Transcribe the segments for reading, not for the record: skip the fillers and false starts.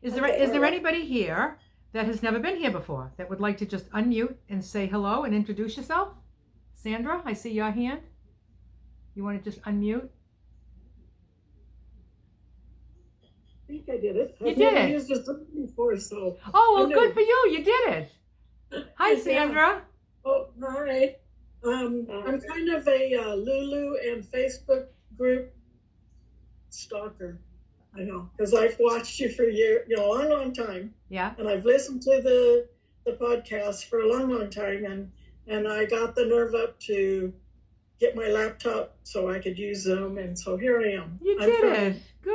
Is there anybody here that has never been here before that would like to just unmute and say hello and introduce yourself? Sandra, I see your hand. You want to just unmute? I think I did it. You did it. I used this before, so. Oh, well, good for you. You did it. Hi, Sandra. Oh, hi. I'm kind of a Lulu and Facebook group stalker. I know, because I've watched you for a long time. Yeah. And I've listened to the podcast for a long time, and I got the nerve up to get my laptop so I could use Zoom, and so here I am. You did it. Good.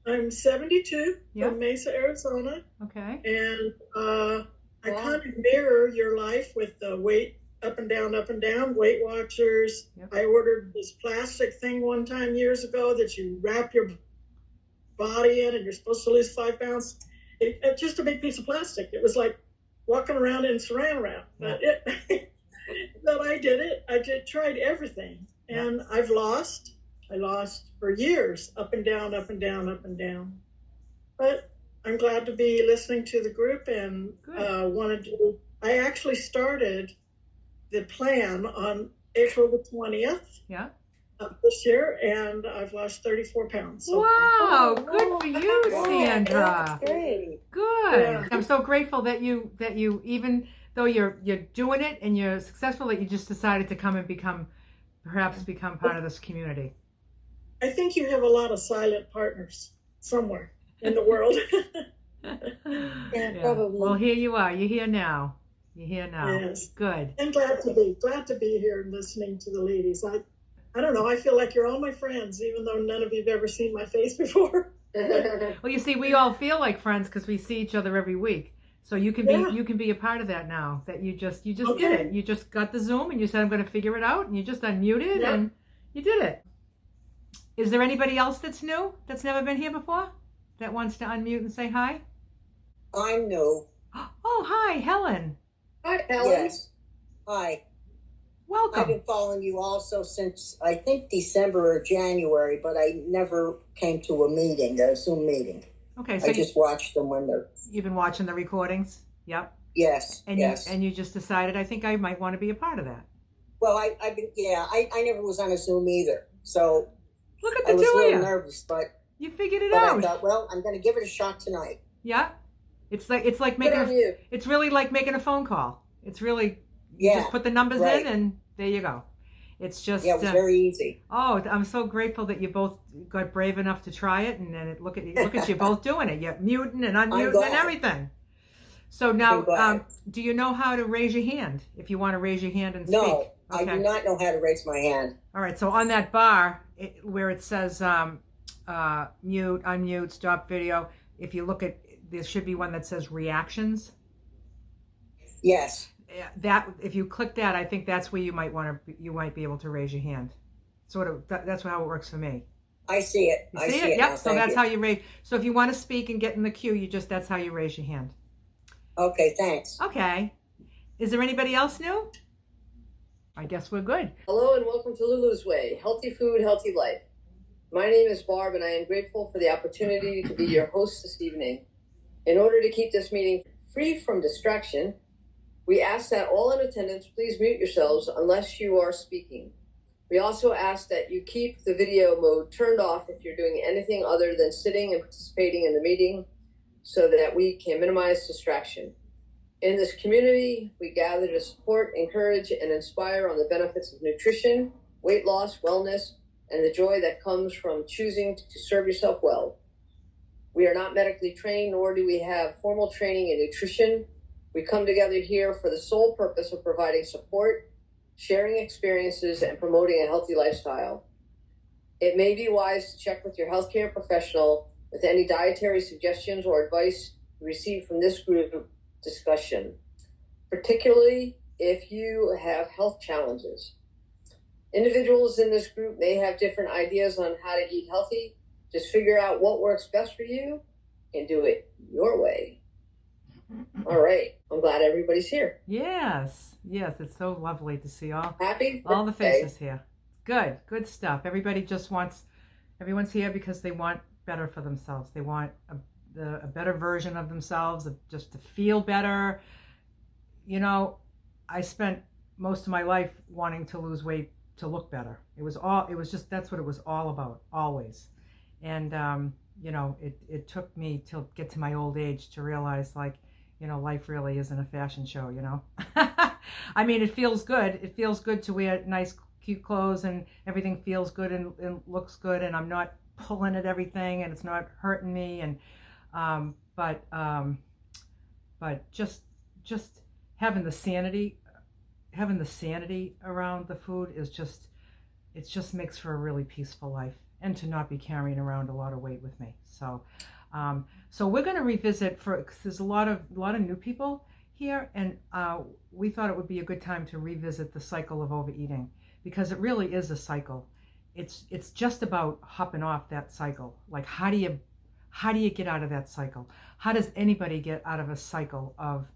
I'm 72 from Mesa, Arizona. Okay. And I kind of mirror your life with the weight up and down, Weight Watchers. Yep. I ordered this plastic thing one time years ago that you wrap your body in, and you're supposed to lose 5 pounds. It's just a big piece of plastic. It was like walking around in saran wrap. But but I did it. Tried everything, and I lost for years, up and down. But I'm glad to be listening to the group, and I actually started the plan on April the 20th of this year, and I've lost 34 pounds. So wow, good for you, Sandra. That's great. Good. Yeah. I'm so grateful that you even though you're doing it and you're successful, that you just decided to come and become part of this community. I think you have a lot of silent partners somewhere in the world. Yeah, probably. Well, here you are. You're here now. Yes. Good. I'm glad to be here and listening to the ladies. I don't know. I feel like you're all my friends, even though none of you've ever seen my face before. Well, you see, we all feel like friends because we see each other every week. So you can be a part of that now. That you just did it. You just got the Zoom and you said, I'm going to figure it out, and you just unmuted and you did it. Is there anybody else that's new, that's never been here before, that wants to unmute and say hi? I'm new. Oh, hi, Helen. Hi, Helen. Yes. Hi. Welcome. I've been following you also since, I think, December or January, but I never came to a Zoom meeting. Okay, so I just watched them when they're... You've been watching the recordings? Yep. Yes, and you just decided, I think I might want to be a part of that. Well, I never was on a Zoom either, so... Look at the two of you. I was a little nervous, but... You figured it out. I thought, well, I'm going to give it a shot tonight. Yeah. It's like making it's really like making a phone call. It's really you just put the numbers in and there you go. It's just it was very easy. Oh, I'm so grateful that you both got brave enough to try it, and then look at you both doing it. You're muting and unmuting and everything. So now, do you know how to raise your hand if you want to raise your hand and speak? No, okay. I do not know how to raise my hand. All right, so on that bar where it says mute, unmute, stop video, if you look at, there should be one that says reactions. Yes. That if you click that, I think that's where you might be able to raise your hand. That's how it works for me. I see it. You see it? Yep. So that's how you raise. So if you want to speak and get in the queue, that's how you raise your hand. Okay, thanks. Okay. Is there anybody else new? I guess we're good. Hello and welcome to Lulu's Way, healthy food, healthy life. My name is Barb and I am grateful for the opportunity to be your host this evening. In order to keep this meeting free from distraction, we ask that all in attendance please mute yourselves unless you are speaking. We also ask that you keep the video mode turned off if you're doing anything other than sitting and participating in the meeting so that we can minimize distraction. In this community, we gather to support, encourage, and inspire on the benefits of nutrition, weight loss, wellness, and the joy that comes from choosing to serve yourself well. We are not medically trained, nor do we have formal training in nutrition. We come together here for the sole purpose of providing support, sharing experiences, and promoting a healthy lifestyle. It may be wise to check with your healthcare professional with any dietary suggestions or advice you receive from this group discussion, particularly if you have health challenges. Individuals in this group may have different ideas on how to eat healthy. Just figure out what works best for you and do it your way. All right. I'm glad everybody's here. Yes. It's so lovely to see all the birthday. faces here. Good stuff. Everyone's here because they want better for themselves. They want a better version of themselves, just to feel better. You know, I spent most of my life wanting to lose weight to look better. It was just, that's what it was all about, always. And, you know, it took me till get to my old age to realize, like, you know, life really isn't a fashion show, you know. I mean, it feels good. It feels good to wear nice, cute clothes, and everything feels good and looks good, and I'm not pulling at everything, and it's not hurting me. And but just having the sanity around the food is just, it just makes for a really peaceful life, and to not be carrying around a lot of weight with me. So so we're going to revisit, because there's a lot of new people here, and we thought it would be a good time to revisit the cycle of overeating, because it really is a cycle. It's just about hopping off that cycle. Like, how do you get out of that cycle? How does anybody get out of a cycle of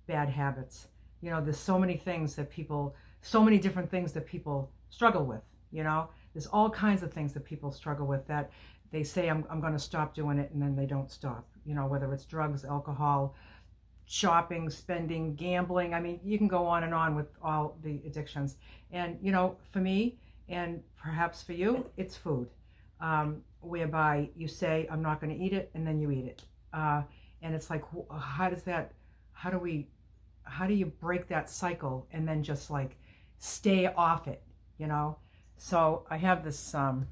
bad habits? You know, there's so many different things that people struggle with. You know, there's all kinds of things that people struggle with, that they say, I'm going to stop doing it, and then they don't stop. You know, whether it's drugs, alcohol, shopping, spending, gambling. I mean, you can go on and on with all the addictions. And, you know, for me, and perhaps for you, it's food, whereby you say, I'm not going to eat it, and then you eat it. And it's like, how do you break that cycle and then just like stay off it, you know? So I have this, I'm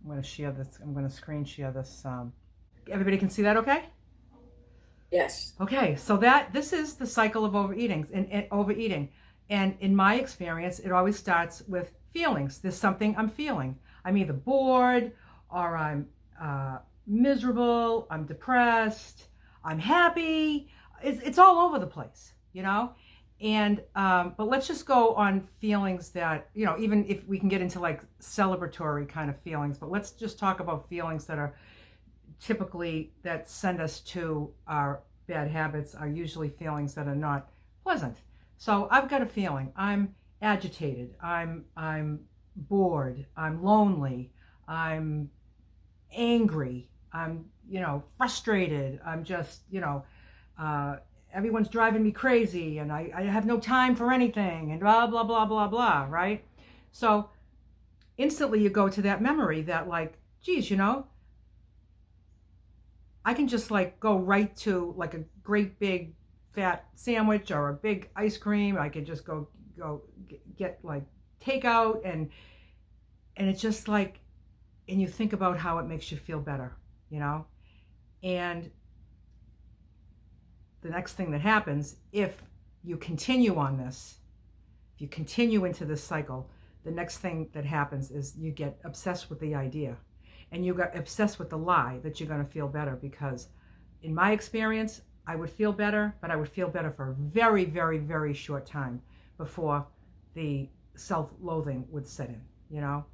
going to screen share this. Everybody can see that okay? Yes. Okay, so this is the cycle of overeating. And in my experience, it always starts with feelings. There's something I'm feeling. I'm either bored, or I'm miserable, I'm depressed, I'm happy. It's all over the place, you know? And but let's just go on feelings that, you know, even if we can get into like celebratory kind of feelings, but let's just talk about feelings that are typically, that send us to our bad habits, are usually feelings that are not pleasant. So I've got a feeling. I'm agitated, I'm bored, I'm lonely, I'm angry, I'm, you know, frustrated, I'm just, you know, everyone's driving me crazy, and I have no time for anything, and blah, blah, blah, blah, blah, right? So instantly you go to that memory that, like, geez, you know, I can just like go right to like a great big fat sandwich or a big ice cream. I could just go get like takeout, and it's just like, and you think about how it makes you feel better, you know? And the next thing that happens, if you continue on this, if you continue into this cycle, the next thing that happens is you get obsessed with the idea, and you got obsessed with the lie that you're going to feel better. Because in my experience, I would feel better, but I would feel better for a very, very, very short time before the self-loathing would set in, you know?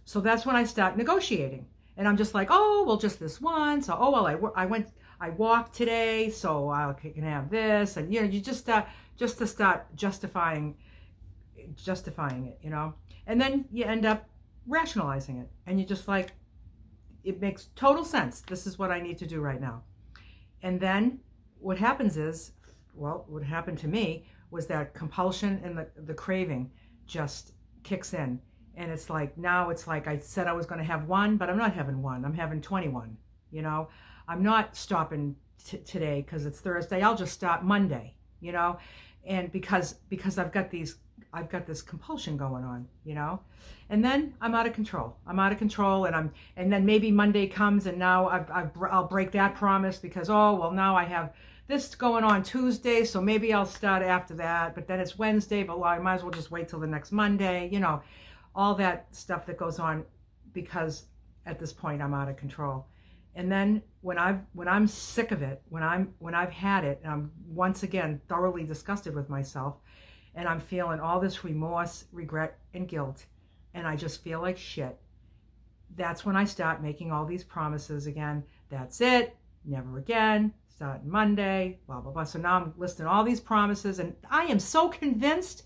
So that's when I start negotiating, and I'm just like, oh, well, just this once. So, oh, well, I walked today, so I can have this. And, you know, you just to start justifying it, you know? And then you end up rationalizing it, and you're just like, it makes total sense. This is what I need to do right now. And then what happens is, well, what happened to me was that compulsion and the craving just kicks in. And it's like, now it's like, I said I was going to have one, but I'm not having one. I'm having 21, you know? I'm not stopping today because it's Thursday. I'll just stop Monday, you know? And because I've got this compulsion going on, you know? And then I'm out of control. And then maybe Monday comes, and now I'll break that promise because, oh, well, now I have this going on Tuesday, so maybe I'll start after that. But then it's Wednesday, but well, I might as well just wait till the next Monday, you know? All that stuff that goes on, because at this point I'm out of control. And then when I'm sick of it, when I've had it, and I'm once again thoroughly disgusted with myself, and I'm feeling all this remorse, regret, and guilt, and I just feel like shit, that's when I start making all these promises again. That's it, never again, start Monday, blah, blah, blah. So now I'm listing all these promises, and I am so convinced,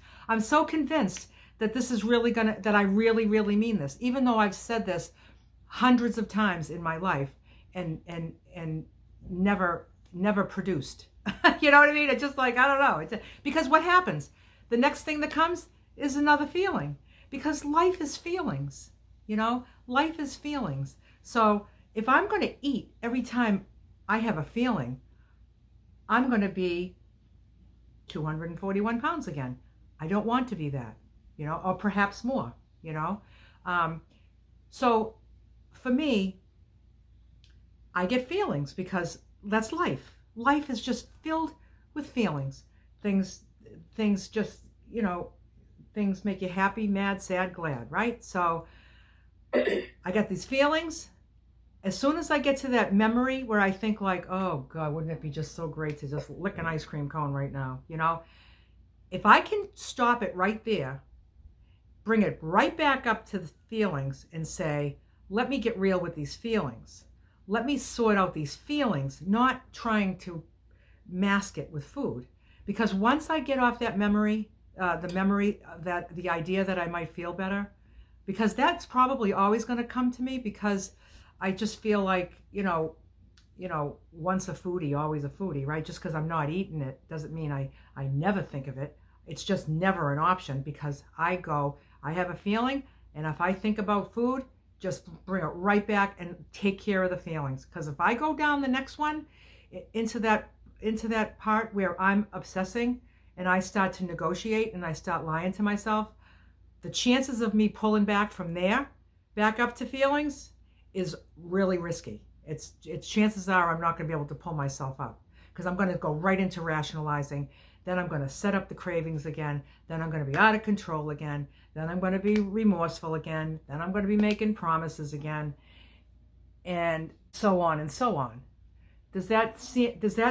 that this is really that I really, really mean this, even though I've said this hundreds of times in my life. And never produced. You know what I mean? It's just like, I don't know. Because what happens? The next thing that comes is another feeling. Because life is feelings, you know? Life is feelings. So if I'm going to eat every time I have a feeling, I'm going to be 241 pounds again. I don't want to be that, you know, or perhaps more, you know? So for me, I get feelings because that's life. Life is just filled with feelings. Things just, you know, things make you happy, mad, sad, glad, right? So I got these feelings. As soon as I get to that memory where I think like, oh God, wouldn't it be just so great to just lick an ice cream cone right now, you know? If I can stop it right there, bring it right back up to the feelings and say, let me get real with these feelings. Let me sort out these feelings, not trying to mask it with food. Because once I get off that memory, the idea that I might feel better, because that's probably always going to come to me, because I just feel like, you know, once a foodie, always a foodie, right? Just because I'm not eating it doesn't mean I never think of it. It's just never an option, because I have a feeling, and if I think about food, just bring it right back and take care of the feelings. Because if I go down the next one into that part where I'm obsessing and I start to negotiate and I start lying to myself, the chances of me pulling back from there back up to feelings is really risky. It's chances are I'm not going to be able to pull myself up, because I'm going to go right into rationalizing. Then I'm going to set up the cravings again. Then I'm going to be out of control again. Then I'm going to be remorseful again. Then I'm going to be making promises again, and so on and so on. Does that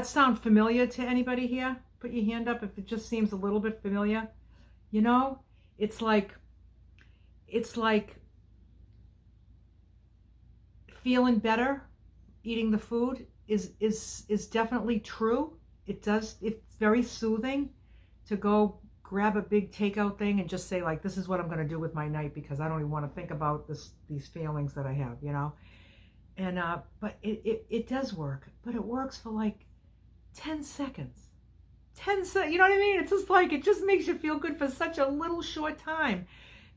sound familiar to anybody here? Put your hand up if it just seems a little bit familiar. You know, it's like feeling better, eating the food is definitely true. It's very soothing to go grab a big takeout thing and just say like, this is what I'm going to do with my night, because I don't even want to think about these feelings that I have, you know. And but it does work, but it works for like 10 seconds. 10 seconds, you know what I mean? It's just like, it just makes you feel good for such a little short time,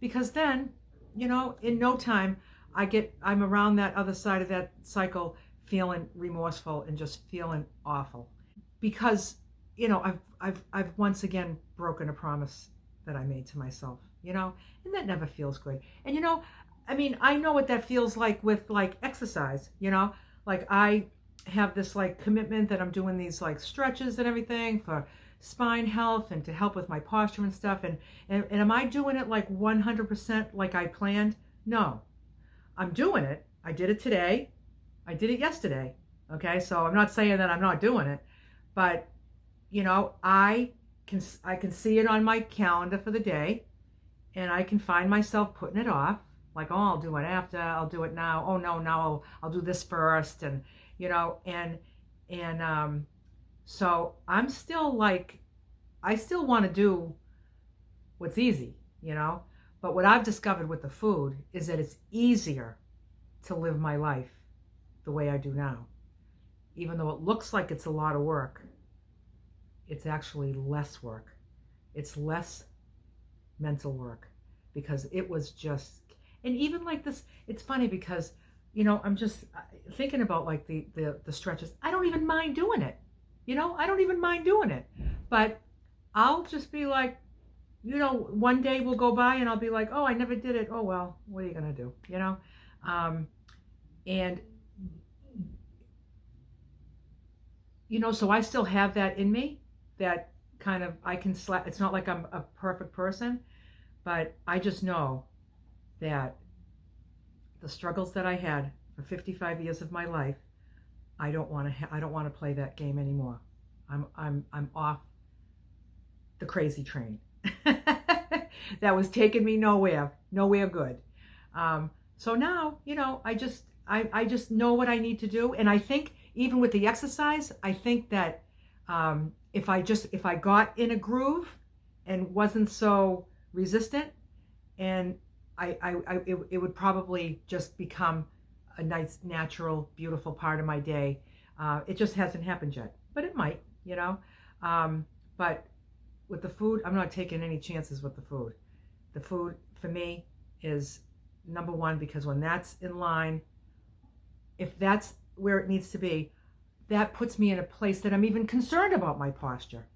because then, you know, in no time I'm around that other side of that cycle, feeling remorseful and just feeling awful, because, you know, I've once again broken a promise that I made to myself, you know, and that never feels good. And, you know, I mean, I know what that feels like with like exercise, you know, like I have this like commitment that I'm doing these like stretches and everything for spine health and to help with my posture and stuff. And am I doing it like 100% like I planned? No, I'm doing it. I did it today. I did it yesterday. Okay. So I'm not saying that I'm not doing it, but you know, I can see it on my calendar for the day, and I can find myself putting it off. Like, oh, I'll do it after, I'll do it now. Oh no, now I'll do this first. And, you know, and so I'm still like, I still want to do what's easy, you know, but what I've discovered with the food is that it's easier to live my life the way I do now. Even though it looks like it's a lot of work, it's actually less work. It's less mental work, because it was just, and even like this, it's funny because, you know, I'm just thinking about like the stretches. I don't even mind doing it. You know, I don't even mind doing it, but I'll just be like, you know, one day will go by and I'll be like, oh, I never did it. Oh, well, what are you going to do? You know? And, you know, so I still have that in me, that kind of, I can slap. It's not like I'm a perfect person, but I just know that the struggles that I had for 55 years of my life, I don't want to play that game anymore. I'm off the crazy train that was taking me nowhere good. So now, you know, I just know what I need to do. And I think even with the exercise, I think that if I got in a groove and wasn't so resistant, and it would probably just become a nice, natural, beautiful part of my day. It just hasn't happened yet, but it might, but with the food, I'm not taking any chances with the food. The food for me is number one, because when that's in line, if that's where it needs to be, that puts me in a place that I'm even concerned about my posture.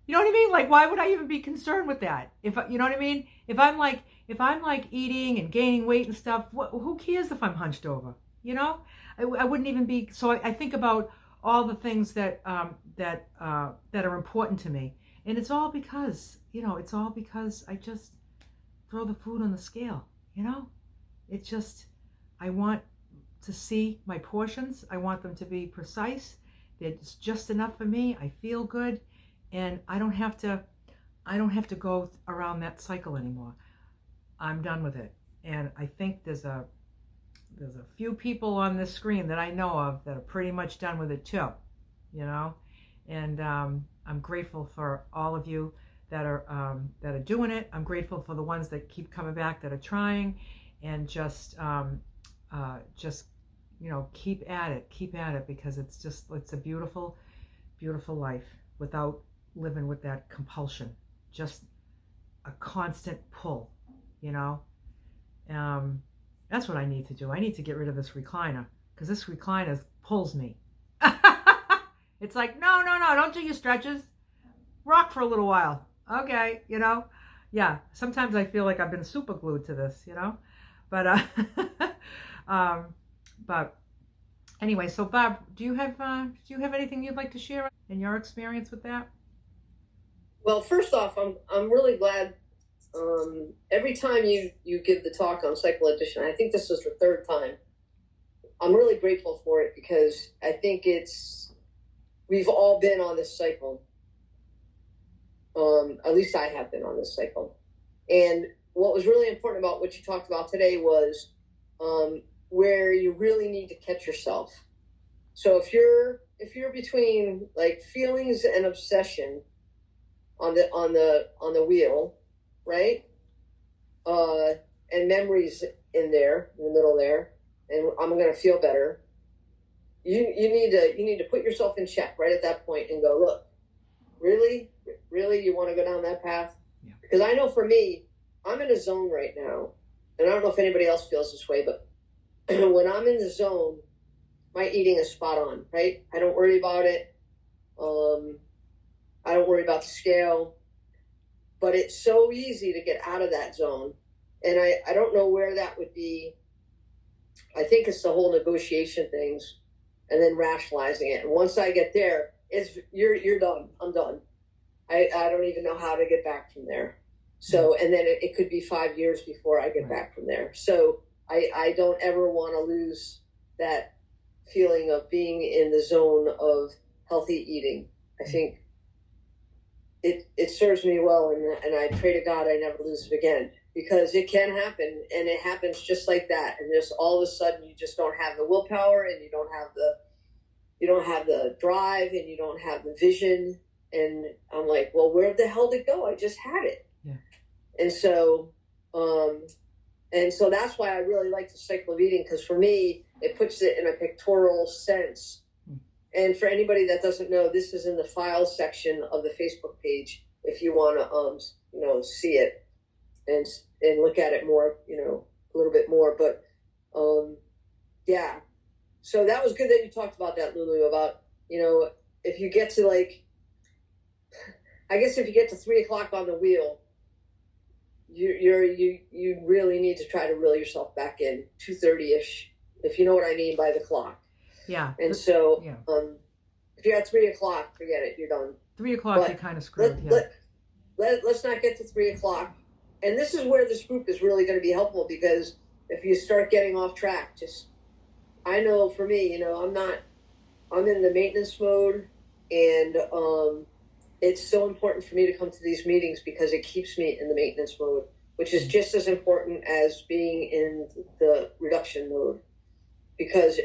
You know what I mean? Like, why would I even be concerned with that? You know what I mean? If I'm like eating and gaining weight and stuff, who cares if I'm hunched over? I wouldn't even be. So I think about all the things that are important to me, and it's all because I just throw the food on the scale. It's just, I want to see my portions. I want them to be precise. It's just enough for me. I feel good. And I don't have to go around that cycle anymore. I'm done with it. And I think there's a few people on this screen that I know of that are pretty much done with it too, And I'm grateful for all of you that are doing it. I'm grateful for the ones that keep coming back, that are trying, and just keep at it, because it's a beautiful, beautiful life without living with that compulsion, just a constant pull. That's what I need to do. I need to get rid of this recliner, because this recliner pulls me. It's like, no, don't do your stretches, rock for a little while, okay. Yeah, sometimes I feel like I've been super glued to this, but but anyway, so Bob, do you have anything you'd like to share in your experience with that? Well, first off, I'm really glad. Every time you give the talk on Cycle Edition, I think this is the third time. I'm really grateful for it, because I think we've all been on this cycle. At least I have been on this cycle. And what was really important about what you talked about today was where you really need to catch yourself. So if you're between like feelings and obsession on the wheel, right? And memories in the middle there, and I'm going to feel better. You need to put yourself in check right at that point and go, look, really you want to go down that path? Yeah. Because I know for me, I'm in a zone right now, and I don't know if anybody else feels this way, but when I'm in the zone, my eating is spot on, right? I don't worry about it. I don't worry about the scale, but it's so easy to get out of that zone. And I don't know where that would be. I think it's the whole negotiation things and then rationalizing it. And once I get there, you're done. I'm done. I don't even know how to get back from there. So, and then it could be 5 years before I get back from there. So I don't ever want to lose that feeling of being in the zone of healthy eating. I think it serves me well, and I pray to God I never lose it again, because it can happen, and it happens just like that. And just all of a sudden you just don't have the willpower, and you don't have the drive, and you don't have the vision. And I'm like, well, where the hell did it go? I just had it. Yeah. And so that's why I really like the Cycle of Eating, because for me, it puts it in a pictorial sense. And for anybody that doesn't know, this is in the files section of the Facebook page if you want to, see it and look at it more, a little bit more. But, yeah. So that was good that you talked about that, Lulu, about, if you get to if you get to 3 o'clock on the wheel, you really need to try to reel yourself back in 2:30ish, if you know what I mean by the clock. Yeah. And so, if you're at 3 o'clock, forget it. You're done. 3 o'clock, you're kind of screwed. Let's not get to 3 o'clock. And this is where this group is really going to be helpful, because if you start getting off track, I know for me, I'm in the maintenance mode, and it's so important for me to come to these meetings, because it keeps me in the maintenance mode, which is just as important as being in the reduction mode, because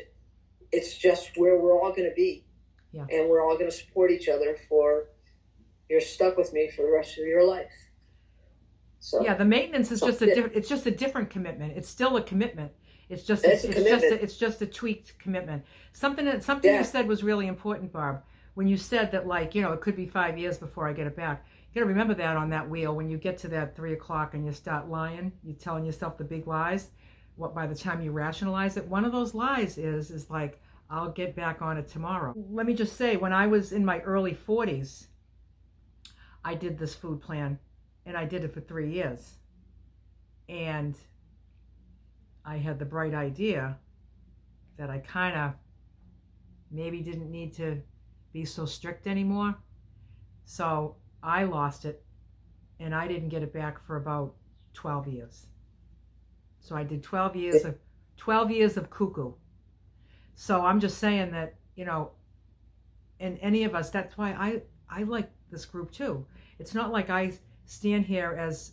it's just where we're all going to be. Yeah. And we're all going to support each other you're stuck with me for the rest of your life. So yeah, the maintenance is it's just a different commitment. It's still a commitment. It's just It's a commitment. it's just a tweaked commitment. Something you said was really important, Barb. When you said that, like, it could be 5 years before I get it back. You got to remember that on that wheel when you get to that 3 o'clock and you start lying, you're telling yourself the big lies. What by the time you rationalize it, one of those lies is like, I'll get back on it tomorrow. Let me just say, when I was in my early 40s, I did this food plan, and I did it for 3 years. And I had the bright idea that I kind of maybe didn't need to be so strict anymore. So I lost it, and I didn't get it back for about 12 years. So I did 12 years of cuckoo. So I'm just saying that, and any of us, that's why I like this group too. It's not like I stand here as,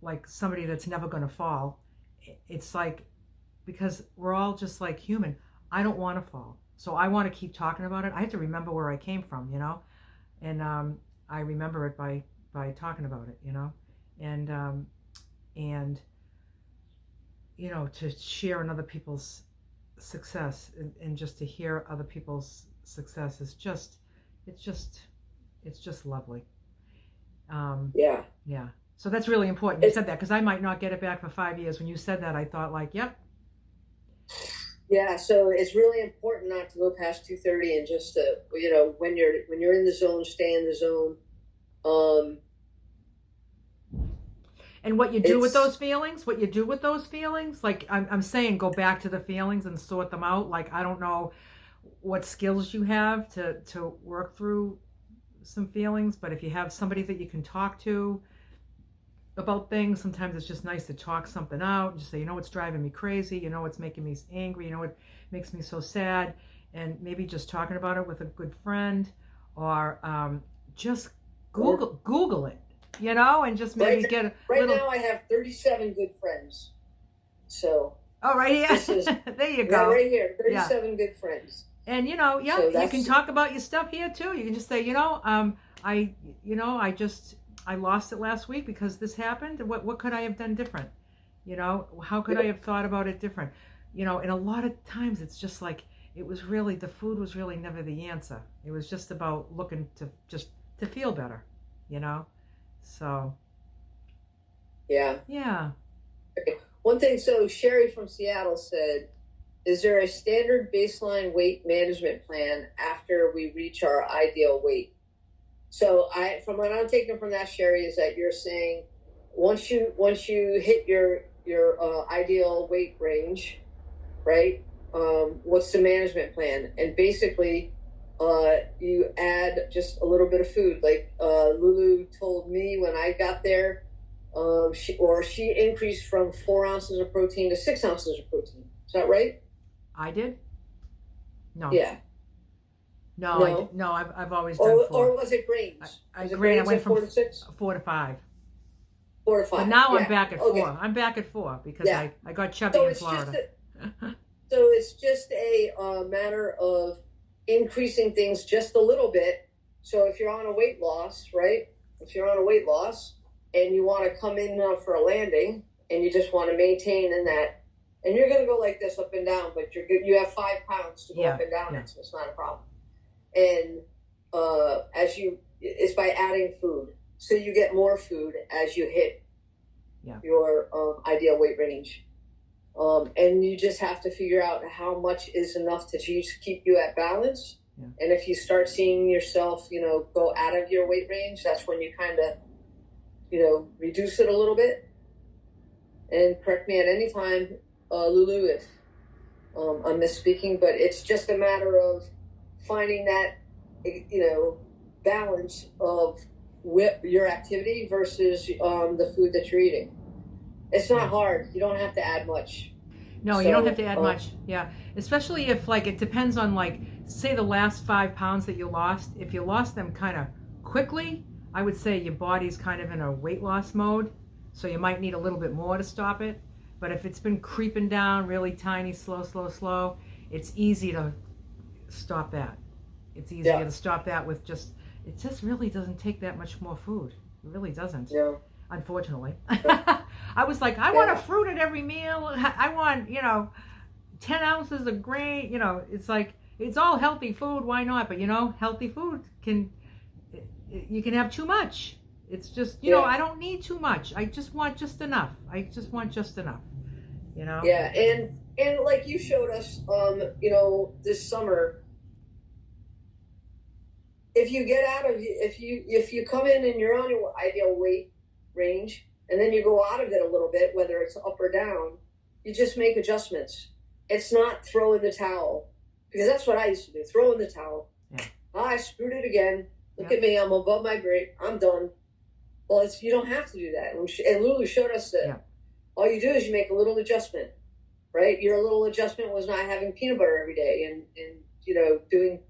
like somebody that's never going to fall. It's like, because we're all just like human. I don't want to fall. So I want to keep talking about it. I have to remember where I came from, and I remember it by talking about it, and to share in other people's success and just to hear other people's success is just, it's just lovely. Yeah. So that's really important. You said that, because I might not get it back for 5 years. When you said that, I thought like, yep. Yeah, so it's really important not to go past 2:30 and just when you're in the zone, stay in the zone. And what you do with those feelings, like I'm saying, go back to the feelings and sort them out. Like, I don't know what skills you have to work through some feelings, but if you have somebody that you can talk to about things, sometimes it's just nice to talk something out and just say, what's driving me crazy, what's making me angry, what makes me so sad, and maybe just talking about it with a good friend, or just Google it, and just maybe get a little... Now I have 37 good friends. So. Oh, right here. There you go. Yeah, right here, 37 good friends. And you can talk about your stuff here too. You can just say, I lost it last week because this happened. What could I have done different? How could I have thought about it different? And a lot of times it's just like, the food was really never the answer. It was just about looking to feel better, So. Yeah. Yeah. Okay. One thing, so Sherry from Seattle said, is there a standard baseline weight management plan after we reach our ideal weight? So from what I'm taking from that, Sherry, is that you're saying once you hit your ideal weight range, right? What's the management plan? And basically, you add just a little bit of food. Like Lulu told me when I got there, she increased from 4 ounces of protein to 6 ounces of protein. Is that right? I did? No. Yeah. No. I've always done 4. Or was it grains? I went from 4 to 6? 4 to 5. 4 to 5. But now I'm back at 4. I'm back at 4 because I got chubby in Florida. So it's just a matter of increasing things just a little bit. So if you're on a weight loss, right? If you're on a weight loss and you want to come in for a landing and you just want to maintain in that, and you're going to go like this up and down, but you have 5 pounds to go up and down, so it's not a problem. And it's by adding food. So you get more food as you hit your ideal weight range. And you just have to figure out how much is enough to just keep you at balance. Yeah. And if you start seeing yourself, go out of your weight range, that's when you kind of, reduce it a little bit. And correct me at any time, Lulu, if I'm misspeaking, but it's just a matter of finding that, balance of your activity versus the food that you're eating. It's not hard. You don't have to add much. No, you don't have to add much. Yeah. Especially if, it depends on, say the last 5 pounds that you lost. If you lost them kind of quickly, I would say your body's kind of in a weight loss mode. So you might need a little bit more to stop it. But if it's been creeping down really tiny, slow, it's easy to stop that. It's easier to stop that with it just really doesn't take that much more food. It really doesn't. Yeah. unfortunately. I was like, I want a fruit at every meal. I want, 10 ounces of grain. It's like, it's all healthy food. Why not? But, healthy food you can have too much. It's just, I don't need too much. I just want just enough. Yeah. And like you showed us, this summer, if you come in you're on your ideal weight range, and then you go out of it a little bit, whether it's up or down, you just make adjustments. It's not throw in the towel, because that's what I used to do. Throw in the towel. Yeah. I screwed it again. Look at me. I'm above my grade. I'm done. Well, you don't have to do that. And Lulu showed us that all you do is you make a little adjustment, right? Your little adjustment was not having peanut butter every day and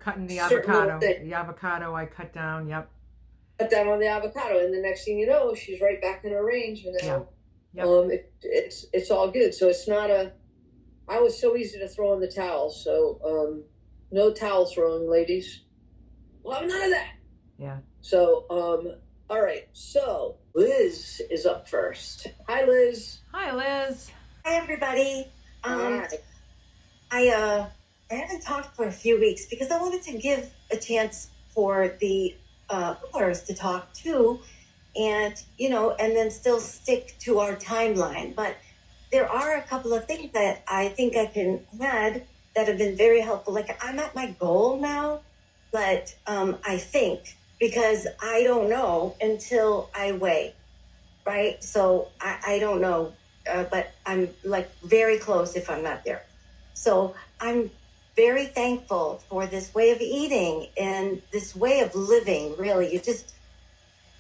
cutting the avocado. The avocado I cut down. Yep. Cut down on the avocado, and the next thing you know, she's right back in her range, and now it's all good. So it's not I was so easy to throw in the towel. So no towel throwing, ladies. Well, none of that. Yeah. So all right. So Liz is up first. Hi, Liz. Hi, Liz. Hi, everybody. Hi. I haven't talked for a few weeks because I wanted to give a chance for the others to talk too, and then still stick to our timeline. But there are a couple of things that I think I can add that have been very helpful. Like, I'm at my goal now, but I think, because I don't know until I weigh, right? So I don't know, but I'm like very close if I'm not there. So I'm very thankful for this way of eating and this way of living, really.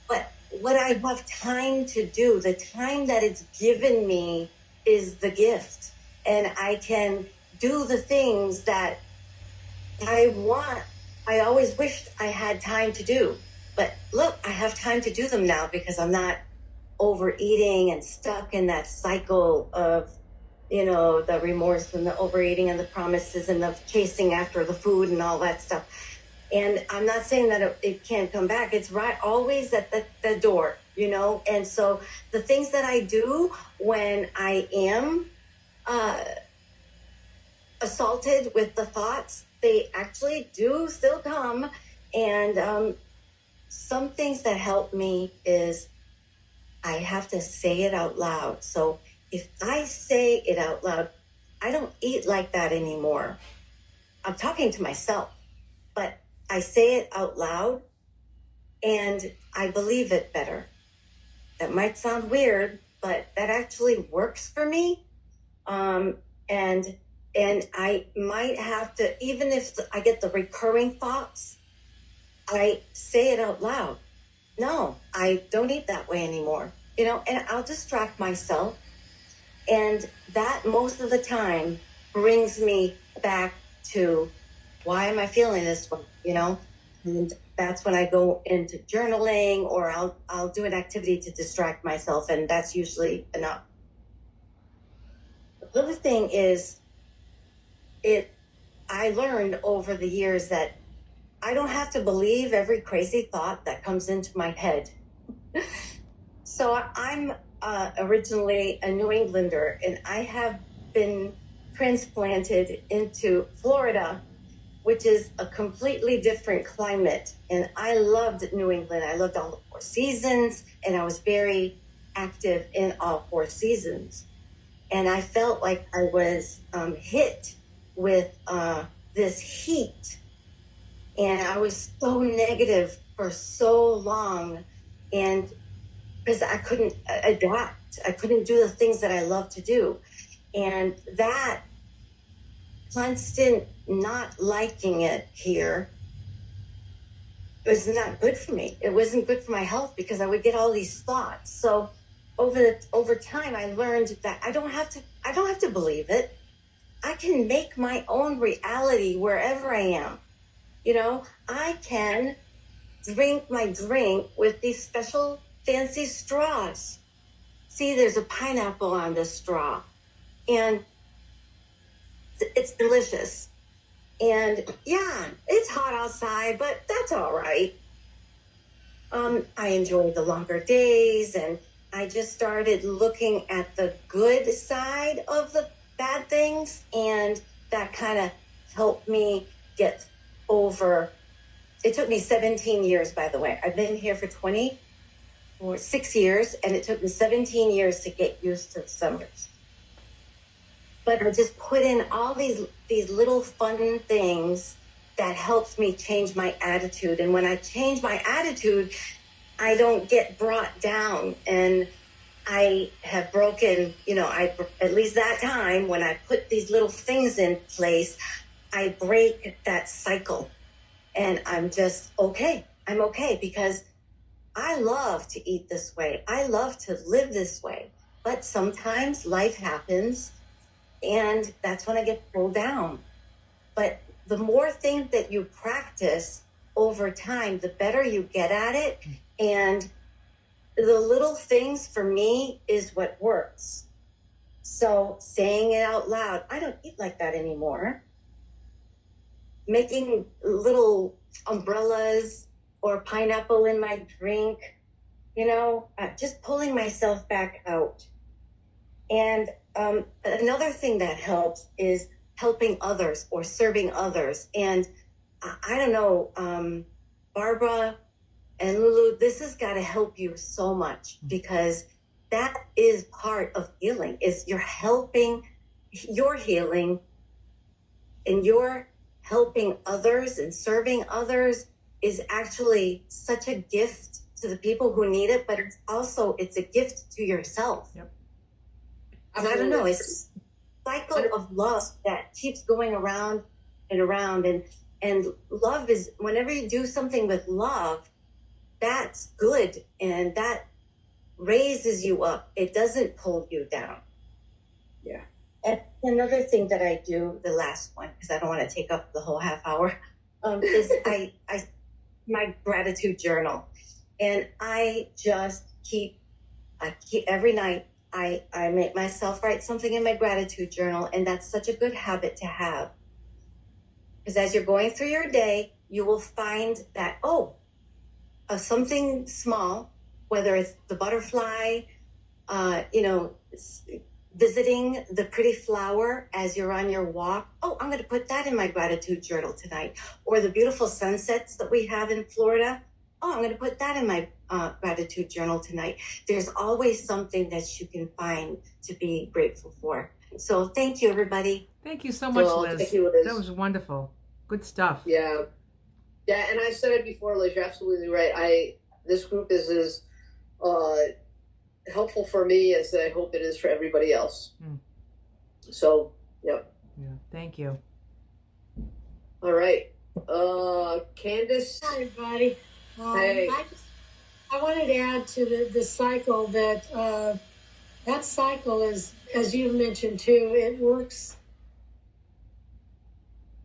But what I have time to do, the time that it's given me is the gift. And I can do the things that I want. I always wished I had time to do. But look, I have time to do them now because I'm not overeating and stuck in that cycle of the remorse and the overeating and the promises and the chasing after the food and all that stuff. And I'm not saying that it can't come back. It's right always at the door, And so the things that I do when I am assaulted with the thoughts, they actually do still come. And some things that help me is I have to say it out loud. So if I say it out loud, I don't eat like that anymore. I'm talking to myself, but I say it out loud and I believe it better. That might sound weird, but that actually works for me. And I might have to, even if I get the recurring thoughts, I say it out loud. No, I don't eat that way anymore. And I'll distract myself. And that most of the time brings me back to, why am I feeling this way? And that's when I go into journaling, or I'll do an activity to distract myself, and that's usually enough. The other thing is, I learned over the years that I don't have to believe every crazy thought that comes into my head. So I'm originally a New Englander, and I have been transplanted into Florida, which is a completely different climate. And I loved New England. I loved all the 4 seasons, and I was very active in all 4 seasons. And I felt like I was hit with this heat. And I was so negative for so long. And because I couldn't adapt. I couldn't do the things that I love to do. And that constant not liking it here was not good for me. It wasn't good for my health because I would get all these thoughts. So over time, I learned that I don't have to believe it. I can make my own reality wherever I am. I can drink my drink with these special fancy straws. See, there's a pineapple on this straw, and it's delicious. And yeah, it's hot outside, but that's all right. I enjoy the longer days, and I just started looking at the good side of the bad things, and that kind of helped me get over. It took me 17 years, by the way. I've been here for 6 years, and it took me 17 years to get used to the summers. But I just put in all these little fun things that helps me change my attitude. And when I change my attitude, I don't get brought down. And I have broken, at least that time when I put these little things in place, I break that cycle. And I'm just okay. I'm okay because I love to eat this way. I love to live this way. But sometimes life happens, and that's when I get pulled down. But the more things that you practice over time, the better you get at it. And the little things for me is what works. So saying it out loud, I don't eat like that anymore. Making little umbrellas or pineapple in my drink, just pulling myself back out. And another thing that helps is helping others or serving others. And I don't know, Barbara and Lulu, this has got to help you so much, because that is part of healing, is you're helping, your healing, and you're helping others and serving others is actually such a gift to the people who need it, but it's a gift to yourself. Yep. And I don't know, it's a cycle of love that keeps going around and around. And love is, whenever you do something with love, that's good, and that raises you up. It doesn't pull you down. Yeah. And another thing that I do, the last one, because I don't want to take up the whole half hour, is I my gratitude journal. And I just keep every night, I make myself write something in my gratitude journal. And that's such a good habit to have. Because as you're going through your day, you will find that, something small, whether it's the butterfly, visiting the pretty flower as you're on your walk. Oh, I'm going to put that in my gratitude journal tonight. Or the beautiful sunsets that we have in Florida. Oh, I'm going to put that in my gratitude journal tonight. There's always something that you can find to be grateful for. So thank you, everybody. Thank you so much, Liz. Thank you, Liz. That was wonderful. Good stuff. Yeah. Yeah, and I said it before, Liz, you're absolutely right. This group is as helpful for me as I hope it is for everybody else. So, yep. Yeah, thank you. All right. Candace. Hi, everybody. Hey. I wanted to add to the cycle that that cycle is, as you mentioned too, it works.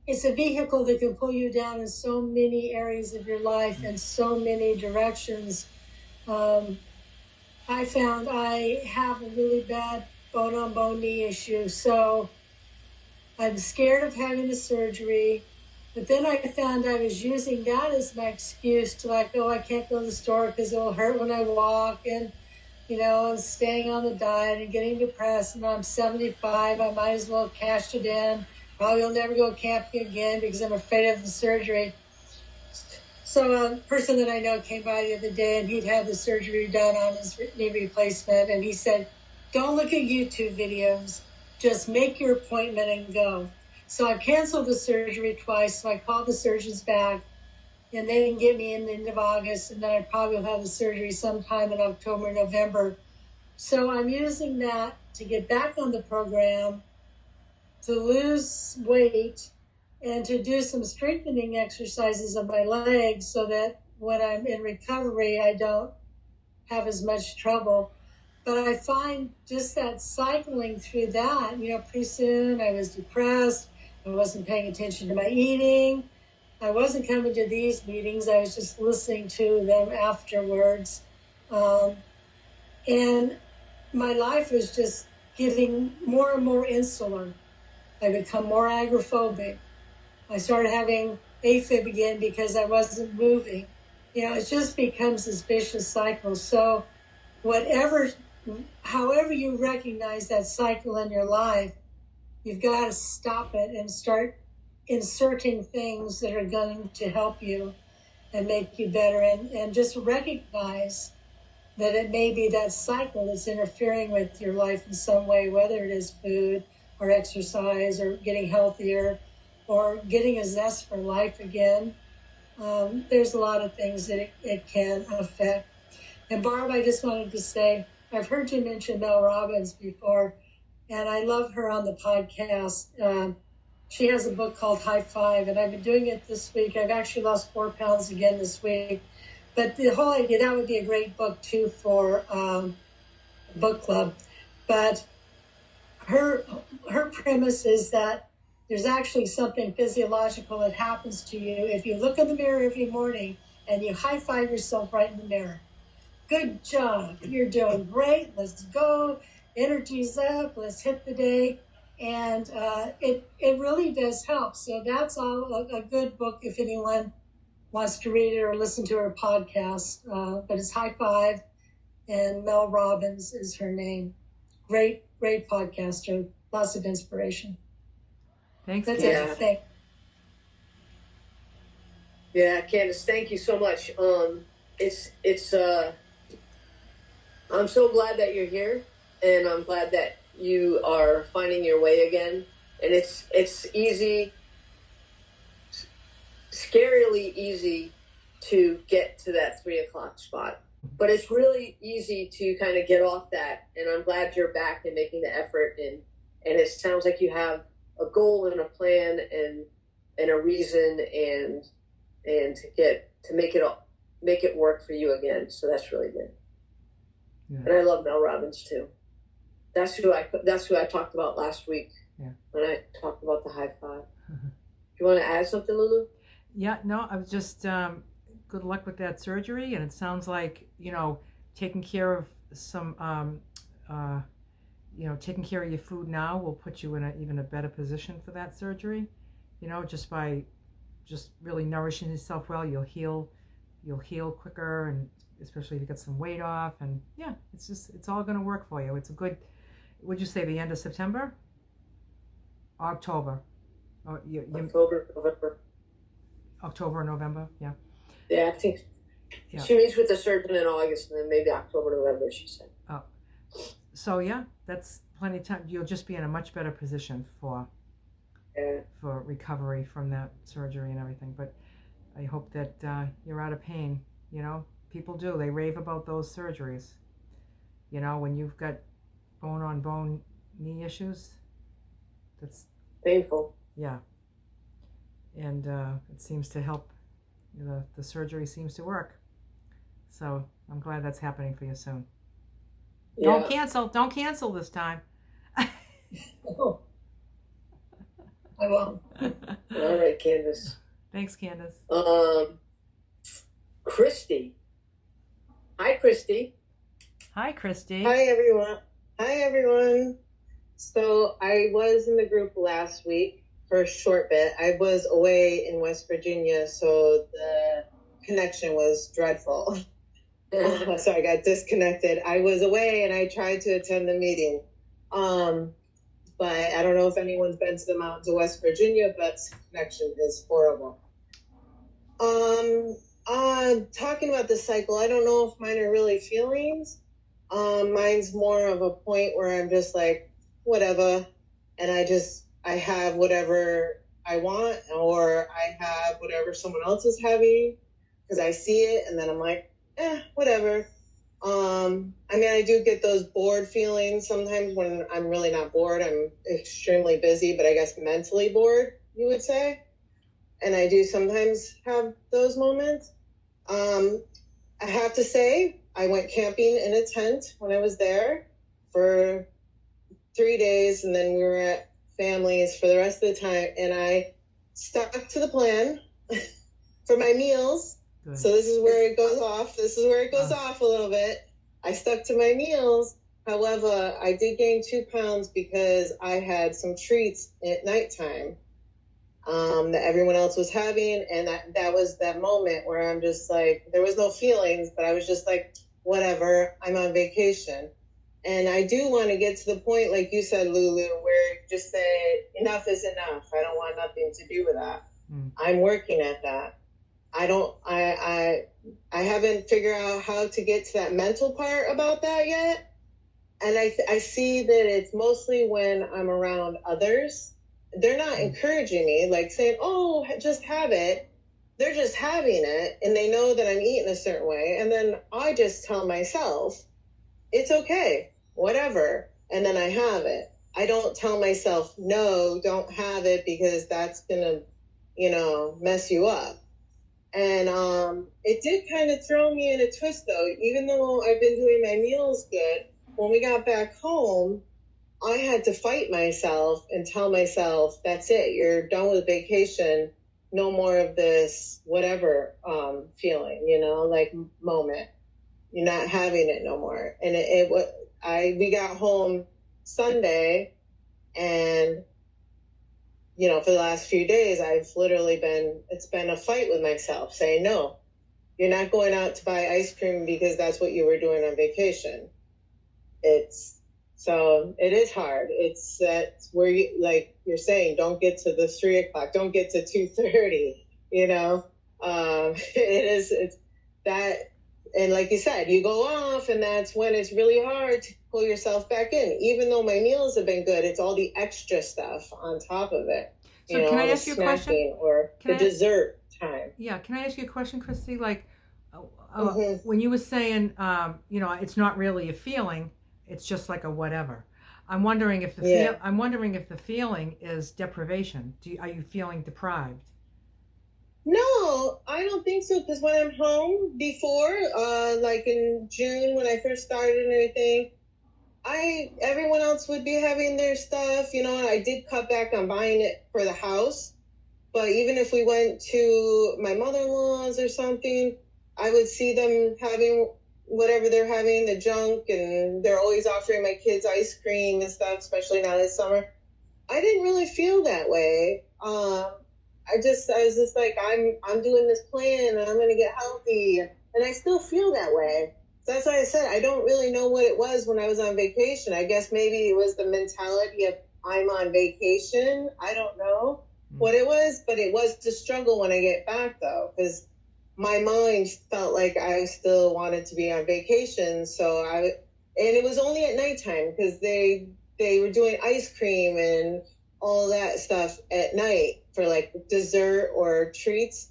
It's a vehicle that can pull you down in so many areas of your life and so many directions. I found I have a really bad bone-on-bone knee issue, so I'm scared of having the surgery. But then I found I was using that as my excuse to I can't go to the store because it'll hurt when I walk, and staying on the diet and getting depressed. And I'm 75, I might as well cash it in. Probably will never go camping again because I'm afraid of the surgery. So a person that I know came by the other day, and he'd had the surgery done on his knee replacement, and he said, don't look at YouTube videos, just make your appointment and go. So I canceled the surgery twice, so I called the surgeons back, and they didn't get me in the end of August, and then I probably will have the surgery sometime in October, November. So I'm using that to get back on the program, to lose weight, and to do some strengthening exercises of my legs so that when I'm in recovery, I don't have as much trouble. But I find just that cycling through that, pretty soon I was depressed. I wasn't paying attention to my eating. I wasn't coming to these meetings. I was just listening to them afterwards. And my life was just getting more and more insular. I become more agoraphobic. I started having AFib again because I wasn't moving. It just becomes this vicious cycle. So however you recognize that cycle in your life, you've got to stop it and start inserting things that are going to help you and make you better, and just recognize that it may be that cycle that's interfering with your life in some way, whether it is food or exercise or getting healthier or getting a zest for life again. There's a lot of things that it can affect. And Barb, I just wanted to say, I've heard you mention Mel Robbins before, and I love her on the podcast. She has a book called High Five, and I've been doing it this week. I've actually lost 4 pounds again this week. But the whole idea, that would be a great book too for book club. But her premise is that there's actually something physiological that happens to you if you look in the mirror every morning and you high five yourself right in the mirror. Good job. You're doing great. Let's go. Energy's up. Let's hit the day. And it really does help. So that's all a good book if anyone wants to read it or listen to her podcast. But it's High Five, and Mel Robbins is her name. Great podcaster. Lots of inspiration. Thanks. That's Yeah. it. Yeah, Candace, thank you so much. I'm so glad that you're here, and I'm glad that you are finding your way again. And it's easy, scarily easy to get to that 3 o'clock spot, but it's really easy to kind of get off that. And I'm glad you're back and making the effort. And it sounds like you have a goal and a plan and a reason and to make it work for you again. So that's really good. Yeah. And I love Mel Robbins too. That's who I talked about last week. Yeah. When I talked about the High Five. You want to add something, Lulu? Yeah, no, I was just good luck with that surgery, and it sounds like, taking care of some taking care of your food now will put you in even a better position for that surgery. Just by really nourishing yourself well, you'll heal quicker, and especially if you get some weight off, and yeah, it's all going to work for you. It's a good, would you say the end of September? October. October or November, yeah. Yeah, I think she meets with the surgeon in August, and then maybe October, November, she said. Oh, so yeah, that's plenty of time. You'll just be in a much better position for recovery from that surgery and everything. But I hope that you're out of pain. People do. They rave about those surgeries. When you've got bone-on-bone knee issues, that's painful. Yeah. And it seems to help. The surgery seems to work. So I'm glad that's happening for you soon. Yeah. Don't cancel this time. Oh, I won't. All right, Candace. Thanks, Candace. Christy. Hi, Christy. Hi, Christy. Hi, everyone. So I was in the group last week for a short bit. I was away in West Virginia, so the connection was dreadful. So I got disconnected. I was away and I tried to attend the meeting. But I don't know if anyone's been to the mountains of West Virginia, but connection is horrible. Talking about the cycle, I don't know if mine are really feelings. Mine's more of a point where I'm just like, whatever. And I have whatever I want, or I have whatever someone else is having, because I see it and then I'm like, whatever. I do get those bored feelings sometimes when I'm really not bored. I'm extremely busy, but I guess mentally bored, you would say. And I do sometimes have those moments. I have to say, I went camping in a tent when I was there for 3 days, and then we were at families for the rest of the time, and I stuck to the plan for my meals. Good. So this is where it goes off. Off a little bit. I stuck to my meals. However, I did gain 2 pounds because I had some treats at nighttime that everyone else was having, and that was that moment where I'm just like, there was no feelings, but I was just like, whatever, I'm on vacation. And I do want to get to the point, like you said, Lulu, where you just say, enough is enough. I don't want nothing to do with that. I'm working at that. I haven't figured out how to get to that mental part about that yet. And I see that it's mostly when I'm around others. They're not encouraging me, like saying, oh, just have it. They're just having it, and they know that I'm eating a certain way. And then I just tell myself, it's okay, whatever. And then I have it. I don't tell myself, no, don't have it because that's going to, mess you up. And it did kind of throw me in a twist, though. Even though I've been doing my meals good, when we got back home, I had to fight myself and tell myself, that's it. You're done with vacation. No more of this whatever feeling, like moment. You're not having it no more. And we got home Sunday, and for the last few days, I've literally it's been a fight with myself saying, no, you're not going out to buy ice cream because that's what you were doing on vacation. So it is hard. It's where you, like you're saying, don't get to the 3 o'clock, don't get to 2:30, it's that. And like you said, you go off, and that's when it's really hard to pull yourself back in. Even though my meals have been good, it's all the extra stuff on top of it. So can I ask you a question? Or the dessert time. Yeah, can I ask you a question, Christy? Like, when you were saying, it's not really a feeling, it's just like a whatever. I'm wondering if the feeling is deprivation. Are you feeling deprived? No, I don't think so. Because when I'm home before, like in June when I first started and everything, everyone else would be having their stuff, and I did cut back on buying it for the house. But even if we went to my mother-in-law's or something, I would see them having whatever they're having, the junk, and they're always offering my kids ice cream and stuff, especially now this summer. I didn't really feel that way. I was just like, I'm doing this plan and I'm going to get healthy. And I still feel that way. So that's why I said, I don't really know what it was when I was on vacation. I guess maybe it was the mentality of I'm on vacation. I don't know what it was, but it was the struggle when I get back though, because my mind felt like I still wanted to be on vacation. And it was only at nighttime because they were doing ice cream and all that stuff at night for like dessert or treats.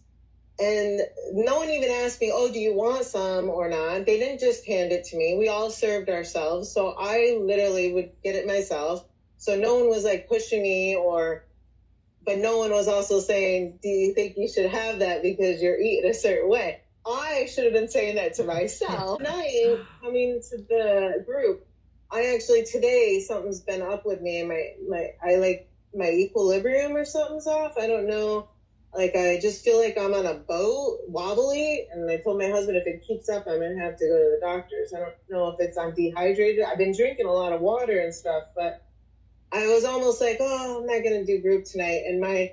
And no one even asked me, oh, do you want some or not? They didn't just hand it to me. We all served ourselves. So I literally would get it myself. So no one was like pushing me but no one was also saying, do you think you should have that because you're eating a certain way? I should have been saying that to myself. Coming to the group, I actually today, something's been up with me and my equilibrium or something's off. I don't know. Like, I just feel like I'm on a boat, wobbly. And I told my husband if it keeps up, I'm going to have to go to the doctors. I don't know if I'm dehydrated. I've been drinking a lot of water and stuff, but I was almost like, oh, I'm not going to do group tonight. And my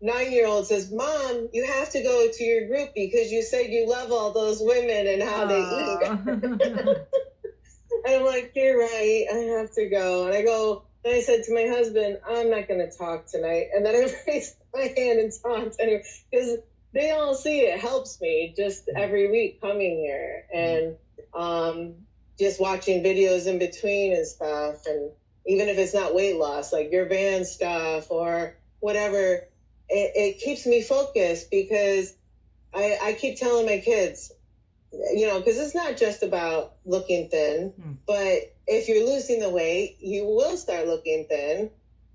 9-year-old says, Mom, you have to go to your group because you said you love all those women and how they eat. And I'm like, you're right. I have to go. And I said to my husband, I'm not going to talk tonight. And then I raised my hand and talked anyway, because they all see it helps me just every week coming here and just watching videos in between and stuff. And even if it's not weight loss, like your band stuff or whatever, it keeps me focused because I keep telling my kids, because it's not just about looking thin, but if you're losing the weight, you will start looking thin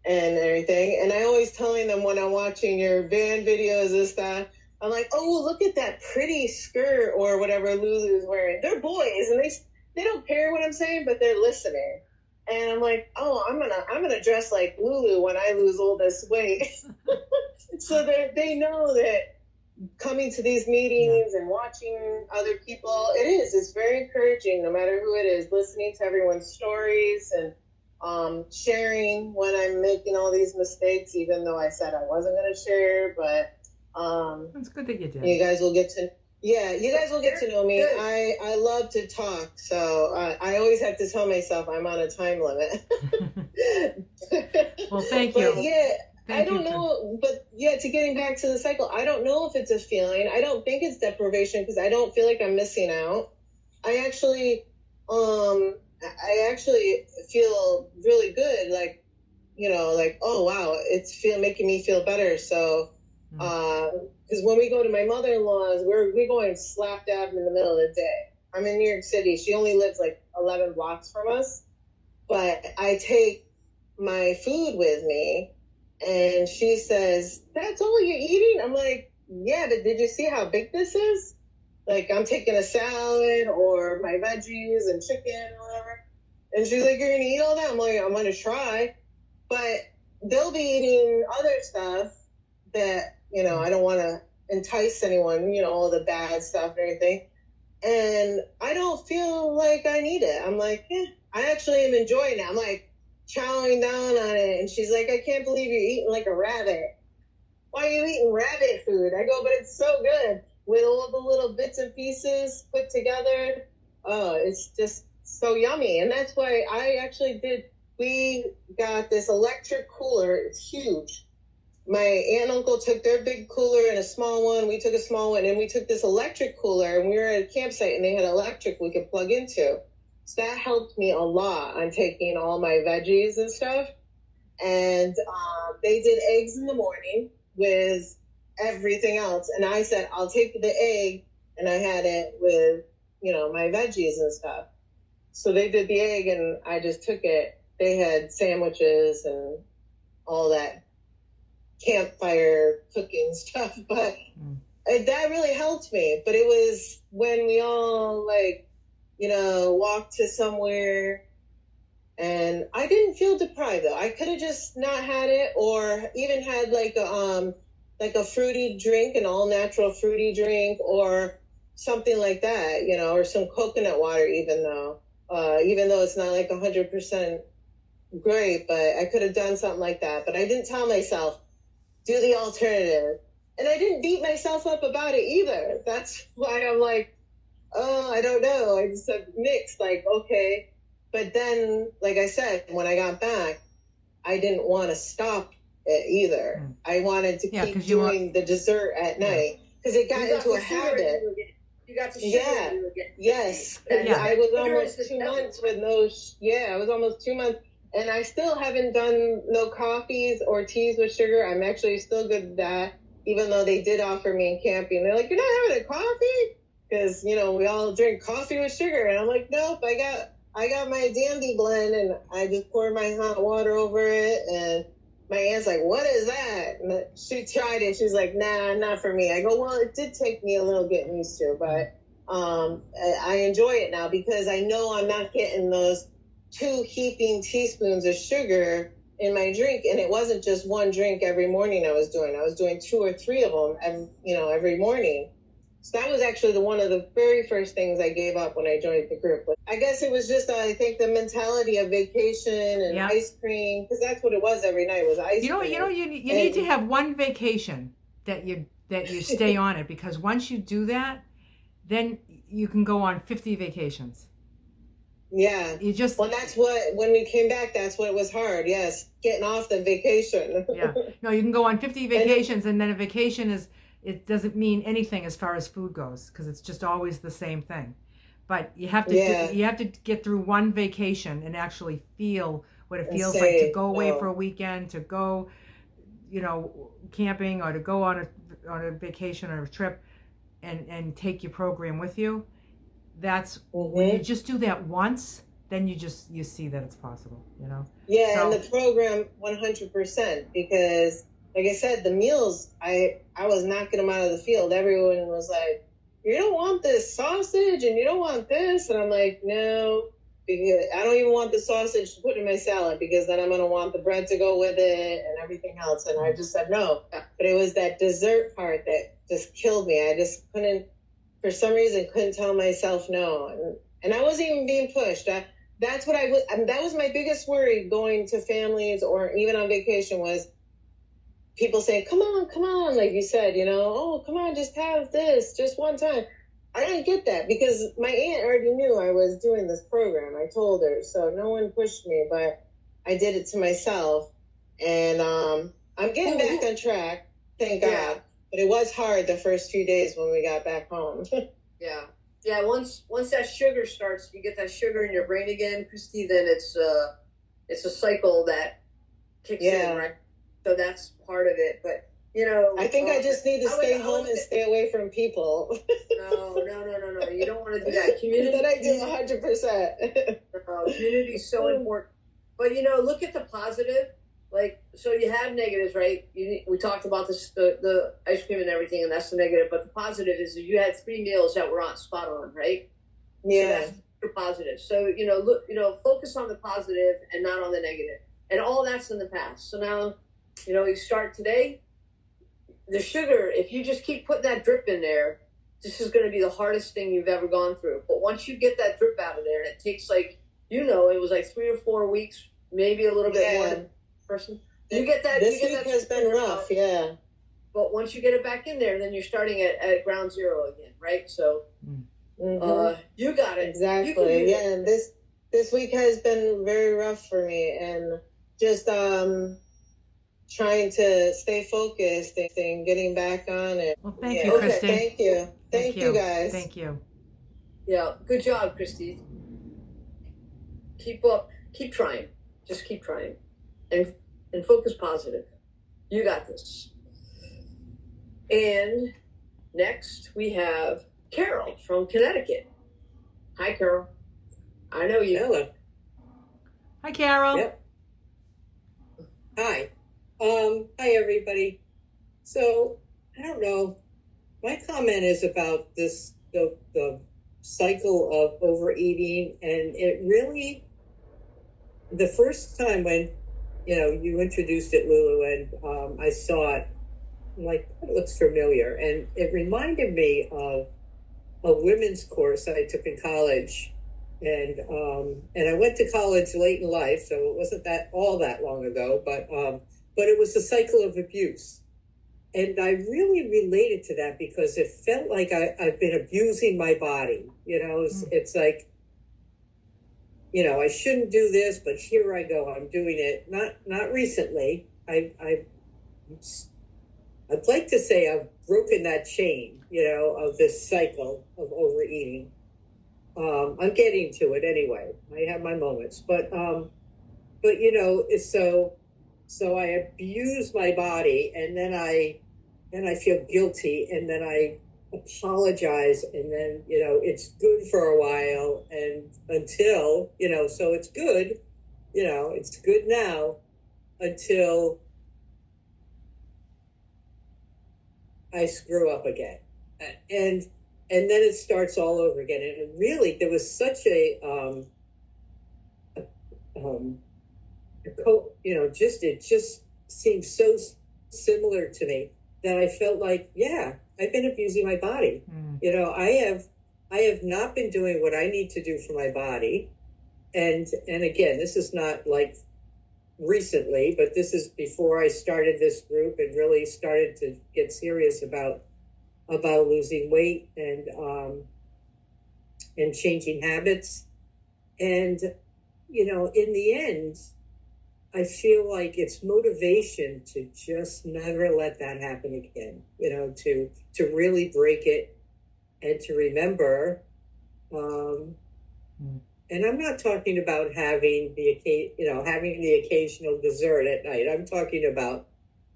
and everything. And I always telling them when I'm watching your band videos and stuff, I'm like, oh, look at that pretty skirt or whatever Lulu's wearing. They're boys and they don't care what I'm saying, but they're listening. And I'm like, oh, I'm gonna dress like Lulu when I lose all this weight. So they know that coming to these meetings and watching other people, it's very encouraging no matter who it is, listening to everyone's stories and sharing when I'm making all these mistakes, even though I said I wasn't going to share, but it's good that you did. You guys will get to Yeah, you guys will get to know me. Good. I love to talk, so I always have to tell myself I'm on a time limit. Well, thank But you. yeah, I Thank don't you. know. But yeah, to getting back to the cycle, I don't know if it's a feeling. I don't think it's deprivation because I don't feel like I'm missing out. I actually feel really good. Like, like, oh wow, it's making me feel better. So, because when we go to my mother-in-law's, we're going slap dab in the middle of the day. I'm in New York City. She only lives like 11 blocks from us, but I take my food with me, and she says, "That's all you're eating?" I'm like, "Yeah, but did you see how big this is? Like, I'm taking a salad or my veggies and chicken or whatever." And she's like, "You're gonna eat all that?" I'm like, "I'm gonna try." But they'll be eating other stuff that, I don't want to entice anyone, all the bad stuff and everything. And I don't feel like I need it. I'm like, I actually am enjoying it. I'm like chowing down on it. And she's like, "I can't believe you're eating like a rabbit. Why are you eating rabbit food?" I go, "But it's so good with all the little bits and pieces put together. Oh, it's just so yummy." And that's why we got this electric cooler. It's huge. My aunt and uncle took their big cooler and a small one. We took a small one, and we took this electric cooler, and we were at a campsite, and they had electric we could plug into. So that helped me a lot on taking all my veggies and stuff. And they did eggs in the morning with everything else. And I said, "I'll take the egg," and I had it with, my veggies and stuff. So they did the egg, and I just took it. They had sandwiches and all that campfire cooking stuff, but that really helped me. But it was when we all walked to somewhere, and I didn't feel deprived though. I could have just not had it, or even had like a fruity drink, an all natural fruity drink, or something like that, or some coconut water, even though it's not like 100% great, but I could have done something like that. But I didn't tell myself, do the alternative. And I didn't beat myself up about it either. That's why I'm like, oh, I don't know. I just said mixed, like, okay. But then, like I said, when I got back, I didn't want to stop it either. I wanted to keep doing the dessert at night because it got into a habit. You got to sugar. Yeah. Yes. I was almost 2 months with no. I was almost 2 months. And I still haven't done no coffees or teas with sugar. I'm actually still good at that, even though they did offer me in camping. They're like, "You're not having a coffee?" Because, we all drink coffee with sugar. And I'm like, "Nope, I got my dandy blend, and I just pour my hot water over it." And my aunt's like, "What is that?" And she tried it. She's like, "Nah, not for me." I go, "Well, it did take me a little getting used to, but I enjoy it now because I know I'm not getting those 2 heaping teaspoons of sugar in my drink." And it wasn't just one drink every morning I was doing 2 or 3 of them every morning. So that was actually one of the very first things I gave up when I joined the group. But I guess it was just, I think, the mentality of vacation and ice cream, because that's what it was every night, was ice cream. You need to have one vacation that you stay on it, because once you do that, then you can go on 50 vacations. Yeah. Well, that's when we came back, that's what was hard. Yes. Getting off the vacation. Yeah. No, you can go on 50 vacations, and then a vacation it doesn't mean anything as far as food goes, because it's just always the same thing. But you have to get through one vacation and actually feel what it feels like to go away for a weekend, to go, camping, or to go on a vacation or a trip and take your program with you. That's when you just do that once, then you see that it's possible, Yeah, so, and the program 100%, because like I said, the meals, I was knocking them out of the field. Everyone was like, "You don't want this sausage, and you don't want this," and I'm like, "No, because I don't even want the sausage to put in my salad, because then I'm going to want the bread to go with it and everything else." And I just said no. But it was that dessert part that just killed me. I just couldn't, for some reason, couldn't tell myself no. And I wasn't even being pushed. That's what that was my biggest worry going to families or even on vacation, was people saying, come on, like you said, oh, come on, just have this, just one time. I didn't get that because my aunt already knew I was doing this program. I told her, so no one pushed me, but I did it to myself. And I'm getting back on track, thank God. But it was hard the first few days when we got back home. Yeah. Once that sugar starts, you get that sugar in your brain again, Christy, then it's a cycle that kicks in, right? So that's part of it. But I think I just need to stay home and stay away from people. No. You don't want to do that. Community. That I do 100%. Community is so important. But look at the positive. Like, so you have negatives, right? We talked about this, the ice cream and everything, and that's the negative. But the positive is that you had 3 meals that were spot on, right? Yeah. So that's positive. So look, focus on the positive and not on the negative. And all that's in the past. So now, you start today. The sugar, if you just keep putting that drip in there, this is going to be the hardest thing you've ever gone through. But once you get that drip out of there, and it takes it was like 3 or 4 weeks, maybe a little bit more than person. You get that. This week has been rough, yeah. But once you get it back in there, then you're starting at ground zero again, right? So you got it. Exactly. Yeah, and this week has been very rough for me, and just trying to stay focused and getting back on it. Well, thank you, Christy. Thank you. Thank you, guys. Thank you. Yeah, good job, Christy. Keep up. Keep trying. Just keep trying. And focus positive. You got this. And next we have Carol from Connecticut. Hi, Carol. I know you. Hello. Hi, Carol. Yep. Hi. Hi, everybody. So, I don't know. My comment is about the cycle of overeating, and it really, the first time when, you introduced it, Lulu, and I saw it, like, it looks familiar, and it reminded me of a women's course I took in college, and I went to college late in life, so it wasn't all that long ago, but it was the cycle of abuse. And I really related to that because it felt like I've been abusing my body. It's like, I shouldn't do this, but here I go. I'm doing it. Not recently. I'd like to say I've broken that chain, of this cycle of overeating. I'm getting to it anyway. I have my moments, but so I abuse my body, and then I feel guilty, and then I apologize, and then it's good for a while, and until so it's good, it's good now until I screw up again, and then it starts all over again. And really, there was such it just seemed so similar to me that I felt like, I've been abusing my body. I have not been doing what I need to do for my body. And again, this is not like recently, but this is before I started this group and really started to get serious about losing weight and changing habits. And, in the end, I feel like it's motivation to just never let that happen again, to really break it and to remember. And I'm not talking about having the occasional dessert at night. I'm talking about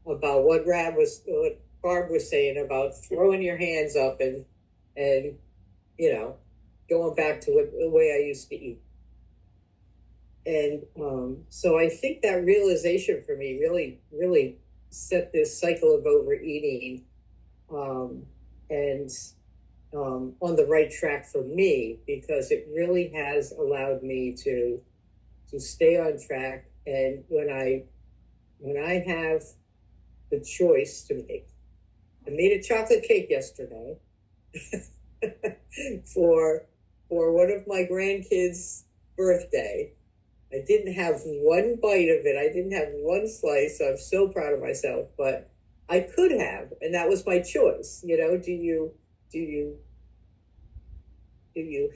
what Barb was saying about throwing your hands up and going back to the way I used to eat. And so I think that realization for me really set this cycle of overeating and on the right track for me, because it really has allowed me to stay on track. And when I have the choice to make, I made a chocolate cake yesterday for one of my grandkids' birthday. I didn't have one bite of it. I didn't have one slice. I'm so proud of myself, but I could have, and that was my choice. You know, do you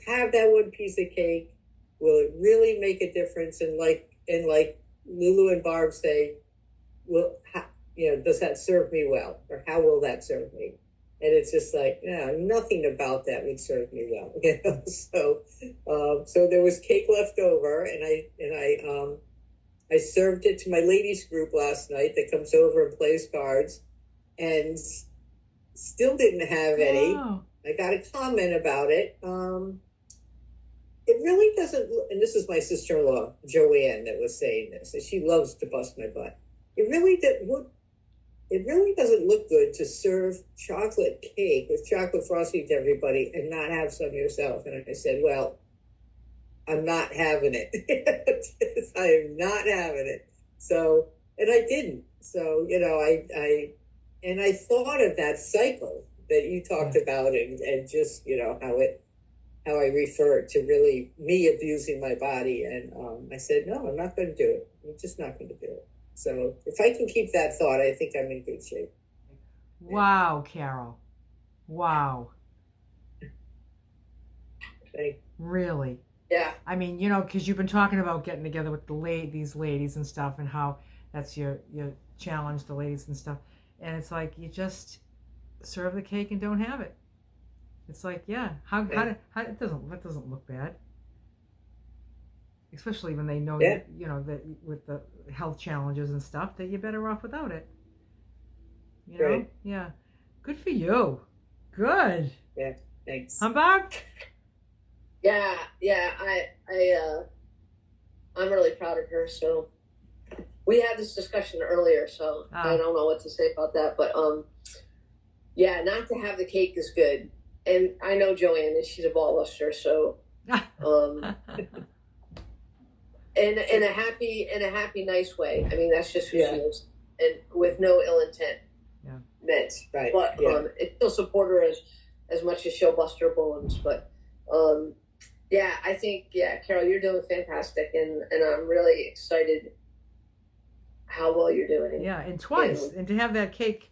have that one piece of cake? Will it really make a difference? And like Lulu and Barb say, does that serve me well, or how will that serve me? And it's just like, nothing about that would serve me well, you know. So there was cake left over, and I served it to my ladies group last night that comes over and plays cards, and still didn't have any. Wow. I got a comment about it. It really doesn't, and this is my sister-in-law, Joanne, that was saying this, and she loves to bust my butt. It really doesn't look good to serve chocolate cake with chocolate frosting to everybody and not have some yourself. And I said, well, I'm not having it. I am not having it. So, and I didn't. So, you know, I thought of that cycle that you talked about, and just, you know, how I refer to really me abusing my body. And I said, no, I'm not going to do it. I'm just not going to do it. So if I can keep that thought, I think I'm in good shape. Wow, Carol. Wow. Thank Really. Yeah. I mean, you know, because you've been talking about getting together with these ladies and stuff, and how that's your challenge, the ladies and stuff. And it's like, you just serve the cake and don't have it. It's like, yeah, how it doesn't look bad. Especially when they know that, you know, that with the health challenges and stuff, that you're better off without it. You know? Right. Yeah. Good for you. Good. Yeah. Thanks. Barb? Yeah. I'm really proud of her. So we had this discussion earlier, so I don't know what to say about that. But yeah, not to have the cake is good. And I know Joanne, and she's a ball buster, so in a happy, nice way. I mean, that's just who she is, and with no ill intent meant. Right. But it still support her as much as she'll bust her balloons. But I think Carol, you're doing fantastic, and I'm really excited how well you're doing. Yeah, and twice, and to have that cake.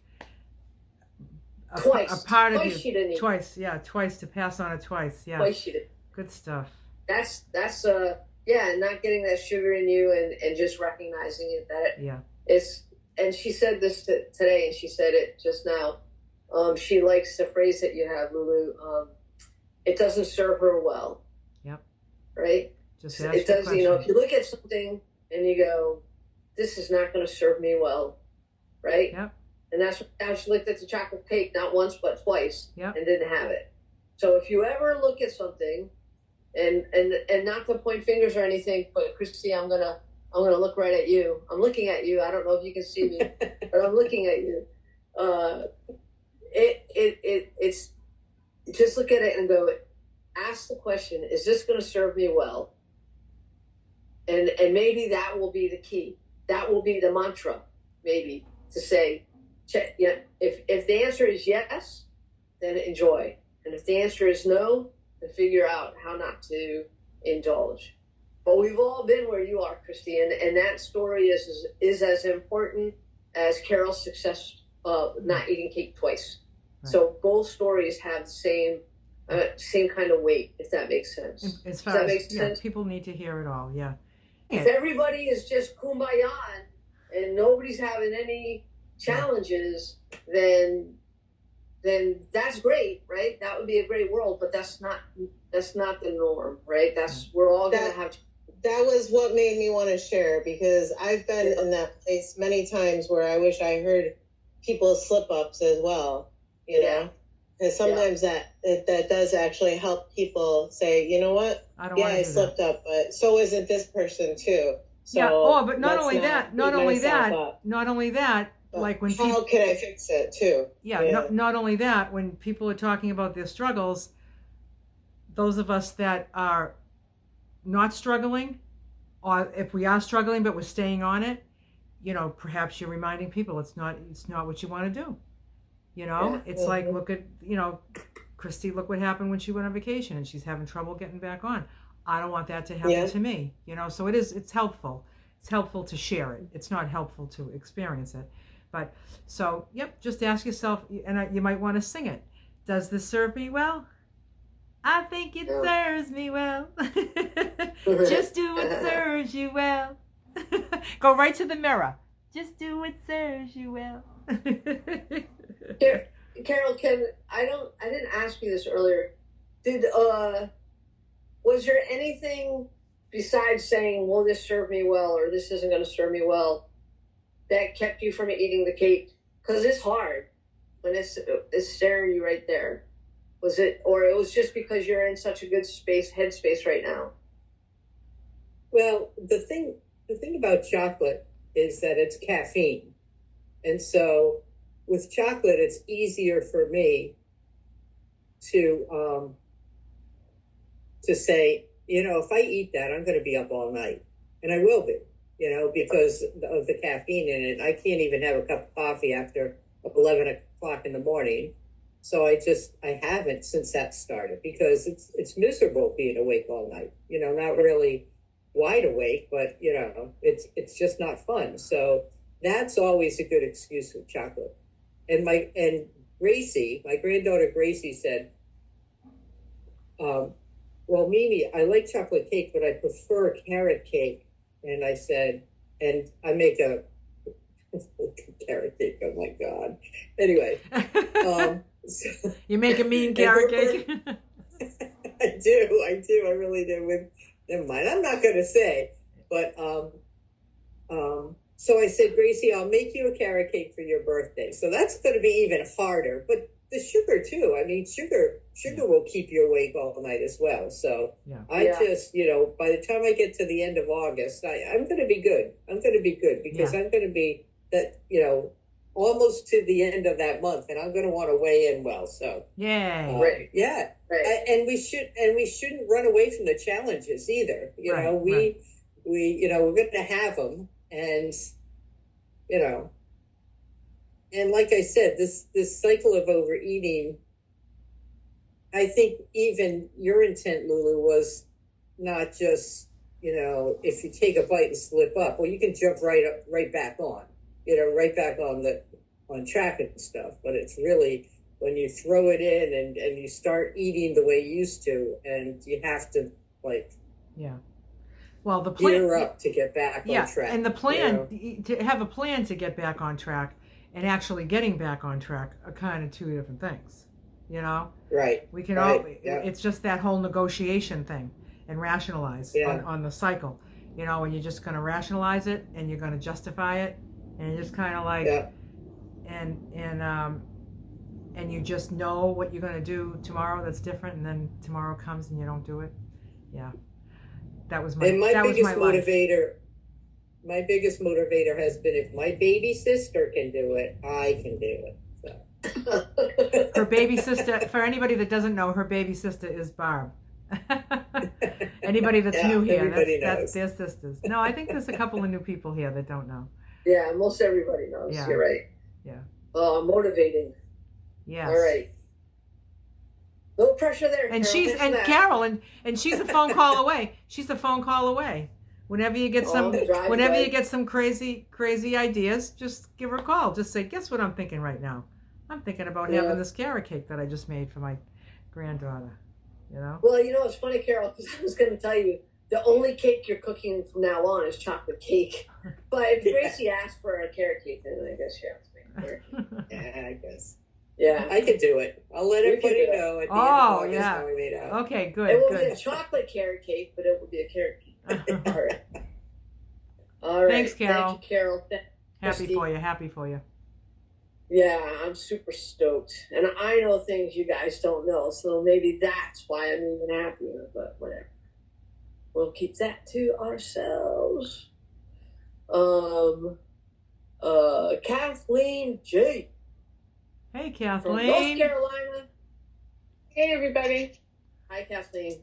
Twice. A part Twice of she you. didn't Twice, yeah, twice to pass on it twice. Yeah. Twice she did. Good stuff. That's not getting that sugar in you, and just recognizing it that it's, and she said this today, and she said it just now. She likes the phrase that you have, Lulu. It doesn't serve her well. Yep. Right? Just ask it does, you know, if you look at something and you go, this is not going to serve me well, right? Yep. And that's how she looked at the chocolate cake, not once but twice, and didn't have it. So if you ever look at something, and not to point fingers or anything, but Christy, I'm gonna look right at you. I'm looking at you. I don't know if you can see me, but I'm looking at you. It's just look at it and go, ask the question: is this going to serve me well? And maybe that will be the key. That will be the mantra, maybe, to say. If the answer is yes, then enjoy. And if the answer is no, then figure out how not to indulge. But we've all been where you are, Christy, and that story is as important as Carol's success of not eating cake twice. Right. So both stories have the same kind of weight, if that makes sense. As far as sense? People need to hear it all. Yeah. If everybody is just kumbaya and nobody's having any challenges, then that's great, right? That would be a great world, but that's not the norm, right? We're all gonna have. That was what made me want to share, because I've been in that place many times where I wish I heard people's slip ups as well, you know, because sometimes that does actually help people say, you know what, I slipped up, but so isn't this person too. So but not only that. Like when how can I fix it too? Not only that, when people are talking about their struggles, those of us that are not struggling, or if we are struggling but we're staying on it, you know, perhaps you're reminding people it's not what you want to do. You know, it's like, look at, you know, Christy, look what happened when she went on vacation and she's having trouble getting back on. I don't want that to happen to me, so it's helpful. It's helpful to share it. It's not helpful to experience it. But so, yep, just ask yourself, and you might want to sing it. Does this serve me well? I think it serves me well. Just do what serves you well. Go right to the mirror. Just do what serves you well. Carol, I didn't ask you this earlier. Was there anything besides saying, will this serve me well, or this isn't going to serve me well, that kept you from eating the cake? Because it's hard when it's staring you right there. Was it, or it was just because you're in such a good headspace right now? Well, the thing about chocolate is that it's caffeine. And so with chocolate, it's easier for me to say, if I eat that, I'm going to be up all night. And I will be, because of the caffeine in it. I can't even have a cup of coffee after 11 o'clock in the morning. So I haven't since that started, because it's miserable being awake all night, not really wide awake, but it's just not fun. So that's always a good excuse with chocolate. And Gracie, my granddaughter Gracie said, well, Mimi, I like chocolate cake, but I prefer carrot cake. And I said, and I make a carrot cake. Oh my God. Anyway, so, you make a mean carrot cake. I do. I really do. Never mind. I'm not going to say, but so I said, Gracie, I'll make you a carrot cake for your birthday. So that's going to be even harder. But the sugar too. I mean, sugar will keep you awake all night as well. So just, by the time I get to the end of August, I'm going to be good. I'm going to be good because I'm going to be that, almost to the end of that month, and I'm going to want to weigh in well. So right. And we shouldn't run away from the challenges either. We're going to have them, and and like I said, this cycle of overeating, I think even your intent, Lulu, was not just, if you take a bite and slip up, well, you can jump right back on, right back on track and stuff. But it's really when you throw it in and you start eating the way you used to, and you have to well, the plan gear up to get back on track. And the plan to have a plan to get back on track and actually getting back on track are kind of two different things, Right. We can it's just that whole negotiation thing and rationalize on the cycle, and you're just going to rationalize it and you're going to justify it, and you're just kind of like, and you just know what you're going to do tomorrow that's different, and then tomorrow comes and you don't do it. That was my biggest motivator. My biggest motivator has been, if my baby sister can do it, I can do it. So. Her baby sister, for anybody that doesn't know, her baby sister is Barb. Anybody that's new here, that's their sisters. No, I think there's a couple of new people here that don't know. Yeah, most everybody knows. Yeah. You're right. Yeah. Motivating. Yes. All right. No pressure there. And Carol, and she's a phone call away. She's a phone call away. Whenever you get you get some crazy ideas, just give her a call. Just say, guess what I'm thinking right now? I'm thinking about having this carrot cake that I just made for my granddaughter. Well, it's funny, Carol, because I was going to tell you, the only cake you're cooking from now on is chocolate cake. But if Gracie asked for a carrot cake, then I guess she has to make a carrot cake. Yeah, I guess. Yeah, I could do it. I'll let everybody know at the end of August how we made out. Okay, good. It will be a chocolate carrot cake, but it will be a carrot cake. All right. Thanks, Carol. Thank you, Carol. Happy for you. Yeah, I'm super stoked. And I know things you guys don't know, so maybe that's why I'm even happier, but whatever. We'll keep that to ourselves. Kathleen J. Hey, Kathleen. From North Carolina. Hey, everybody. Hi, Kathleen.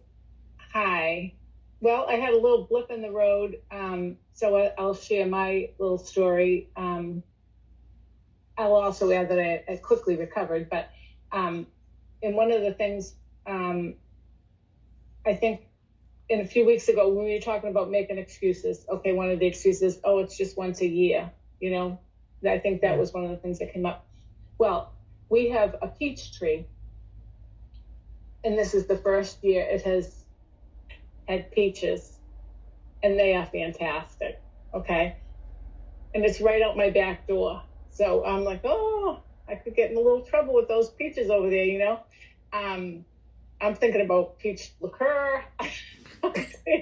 Hi. Well, I had a little blip in the road, so I'll share my little story. I'll also add that I quickly recovered, but and one of the things I think a few weeks ago when we were talking about making excuses. Okay, one of the excuses, oh, it's just once a year. You know, I think that was one of the things that came up. Well, we have a peach tree, and this is the first year it has had peaches, and they are fantastic. Okay, and it's right out my back door. So I'm like, oh, I could get in a little trouble with those peaches over there, you know. I'm thinking about peach liqueur.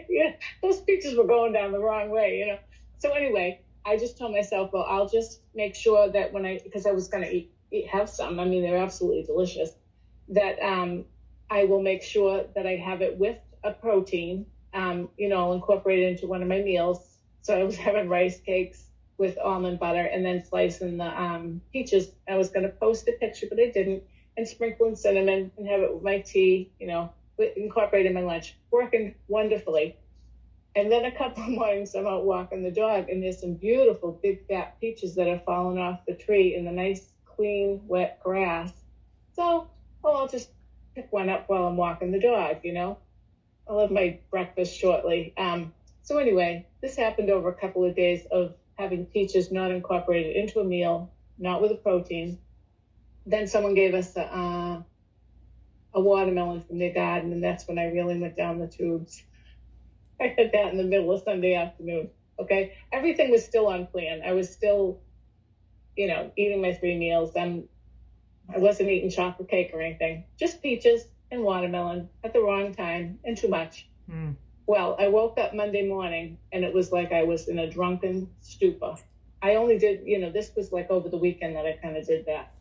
Yeah, those peaches were going down the wrong way, you know. So anyway, I just told myself, well, I'll just make sure that because I was going to have some, I mean, they're absolutely delicious, that I will make sure that I have it with a protein, you know, I'll incorporate it into one of my meals. So I was having rice cakes with almond butter and then slicing the peaches. I was going to post a picture, but I didn't, and sprinkle in cinnamon and have it with my tea, you know, incorporate in my lunch, working wonderfully. And then a couple of mornings I'm out walking the dog, and there's some beautiful big fat peaches that are falling off the tree in the nice, clean, wet grass. So, I'll just pick one up while I'm walking the dog, you know. I'll have my breakfast shortly. So anyway, this happened over a couple of days of having peaches not incorporated into a meal, not with a protein. Then someone gave us a watermelon from their garden, and that's when I really went down the tubes. I had that in the middle of Sunday afternoon. Okay, everything was still on plan. I was still, you know, eating my 3 meals. I wasn't eating chocolate cake or anything. Just peaches and watermelon at the wrong time and too much. Well, I woke up Monday morning and it was like I was in a drunken stupor. I only did, you know, this was like over the weekend that I kind of did that.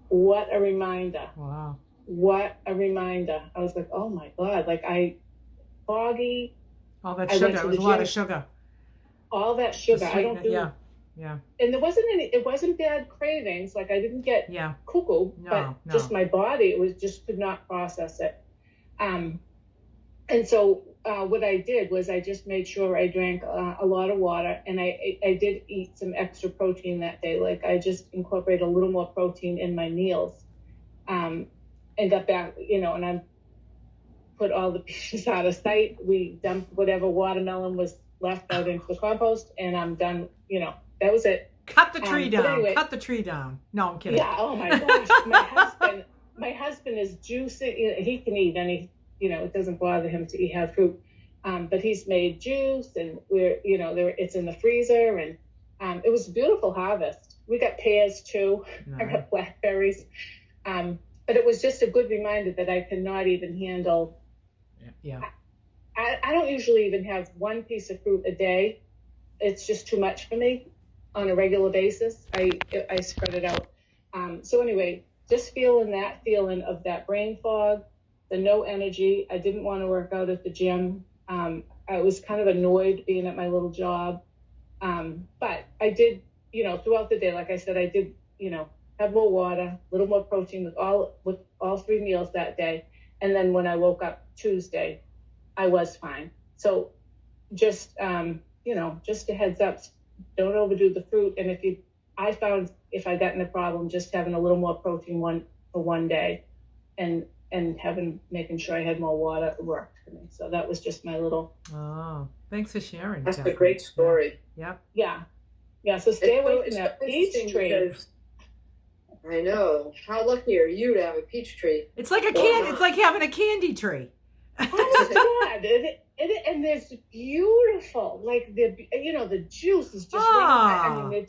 What a reminder. Wow. What a reminder. I was like, oh my God, like foggy. All that sugar. It was a lot of sugar. All that sugar. I don't do. Yeah. And it wasn't bad cravings. Like I didn't get cuckoo, but just my body, just could not process it. And so what I did was I just made sure I drank a lot of water, and I did eat some extra protein that day. Like I just incorporated a little more protein in my meals, and got back, you know, and I put all the pieces out of sight. We dumped whatever watermelon was left out into the compost, and I'm done. You know, that was it. Cut the tree down. Anyway, cut the tree down. No, I'm kidding. Yeah. Oh my gosh. My husband is juicing. You know, he can eat any. You know, it doesn't bother him to have fruit, but he's made juice, and it's in the freezer, and it was a beautiful harvest. We got pears too. I got blackberries, but it was just a good reminder that I cannot even handle. Yeah. I don't usually even have one piece of fruit a day. It's just too much for me on a regular basis. I spread it out. So anyway, just feeling that feeling of that brain fog, the no energy. I didn't want to work out at the gym. I was kind of annoyed being at my little job. But I did, you know, throughout the day, like I said, I did, you know, have more water, a little more protein with all 3 meals that day. And then when I woke up Tuesday, I was fine. So just, you know, just a heads up, don't overdo the fruit. And I found if I got in a problem, just having a little more protein for one day and making sure I had more water worked for me. So that was just my little. Oh, thanks for sharing. That's a great story. Yeah. Yeah. So stay away from that peach tree. I know. How lucky are you to have a peach tree? It's like it's like having a candy tree. Oh my God. And it's beautiful. Like the juice is just I mean,